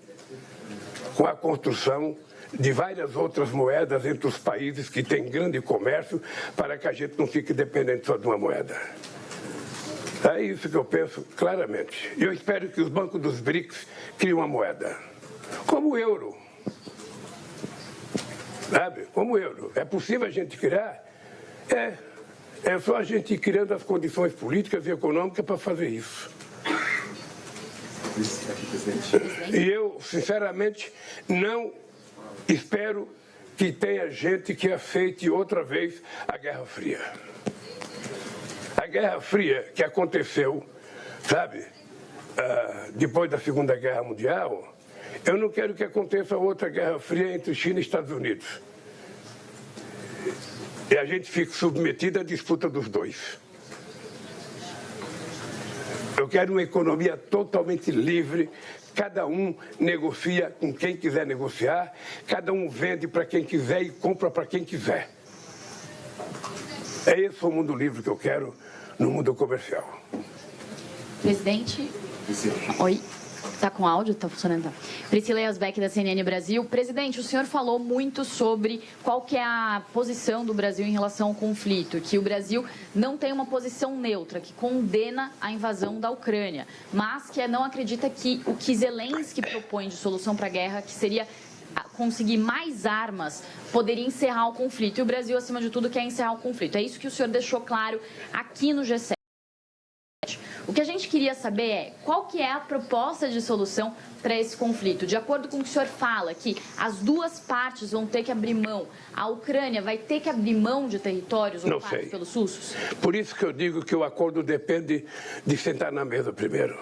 com a construção de várias outras moedas entre os países que têm grande comércio, para que a gente não fique dependente só de uma moeda. É isso que eu penso claramente. E eu espero que os bancos dos BRICS criem uma moeda, como o euro. Sabe? Como o euro. É possível a gente criar? É só a gente ir criando as condições políticas e econômicas para fazer isso. E eu, sinceramente, não espero que tenha gente que aceite outra vez a Guerra Fria. A Guerra Fria que aconteceu, sabe, depois da Segunda Guerra Mundial, eu não quero que aconteça outra Guerra Fria entre China e Estados Unidos. E a gente fique submetido à disputa dos dois. Eu quero uma economia totalmente livre, cada um negocia com quem quiser negociar, cada um vende para quem quiser e compra para quem quiser. É esse o mundo livre que eu quero no mundo comercial. Presidente? Oi. Está com áudio? Está funcionando? Tá. Priscila Yasbeck, da CNN Brasil. Presidente, o senhor falou muito sobre qual que é a posição do Brasil em relação ao conflito, que o Brasil não tem uma posição neutra, que condena a invasão da Ucrânia, mas que não acredita que o que Zelensky propõe de solução para a guerra, que seria conseguir mais armas, poderia encerrar o conflito. E o Brasil, acima de tudo, quer encerrar o conflito. É isso que o senhor deixou claro aqui no G7. O que a gente queria saber é qual que é a proposta de solução para esse conflito. De acordo com o que o senhor fala, que as duas partes vão ter que abrir mão. A Ucrânia vai ter que abrir mão de territórios ocupados pelos russos? Por isso que eu digo que o acordo depende de sentar na mesa primeiro.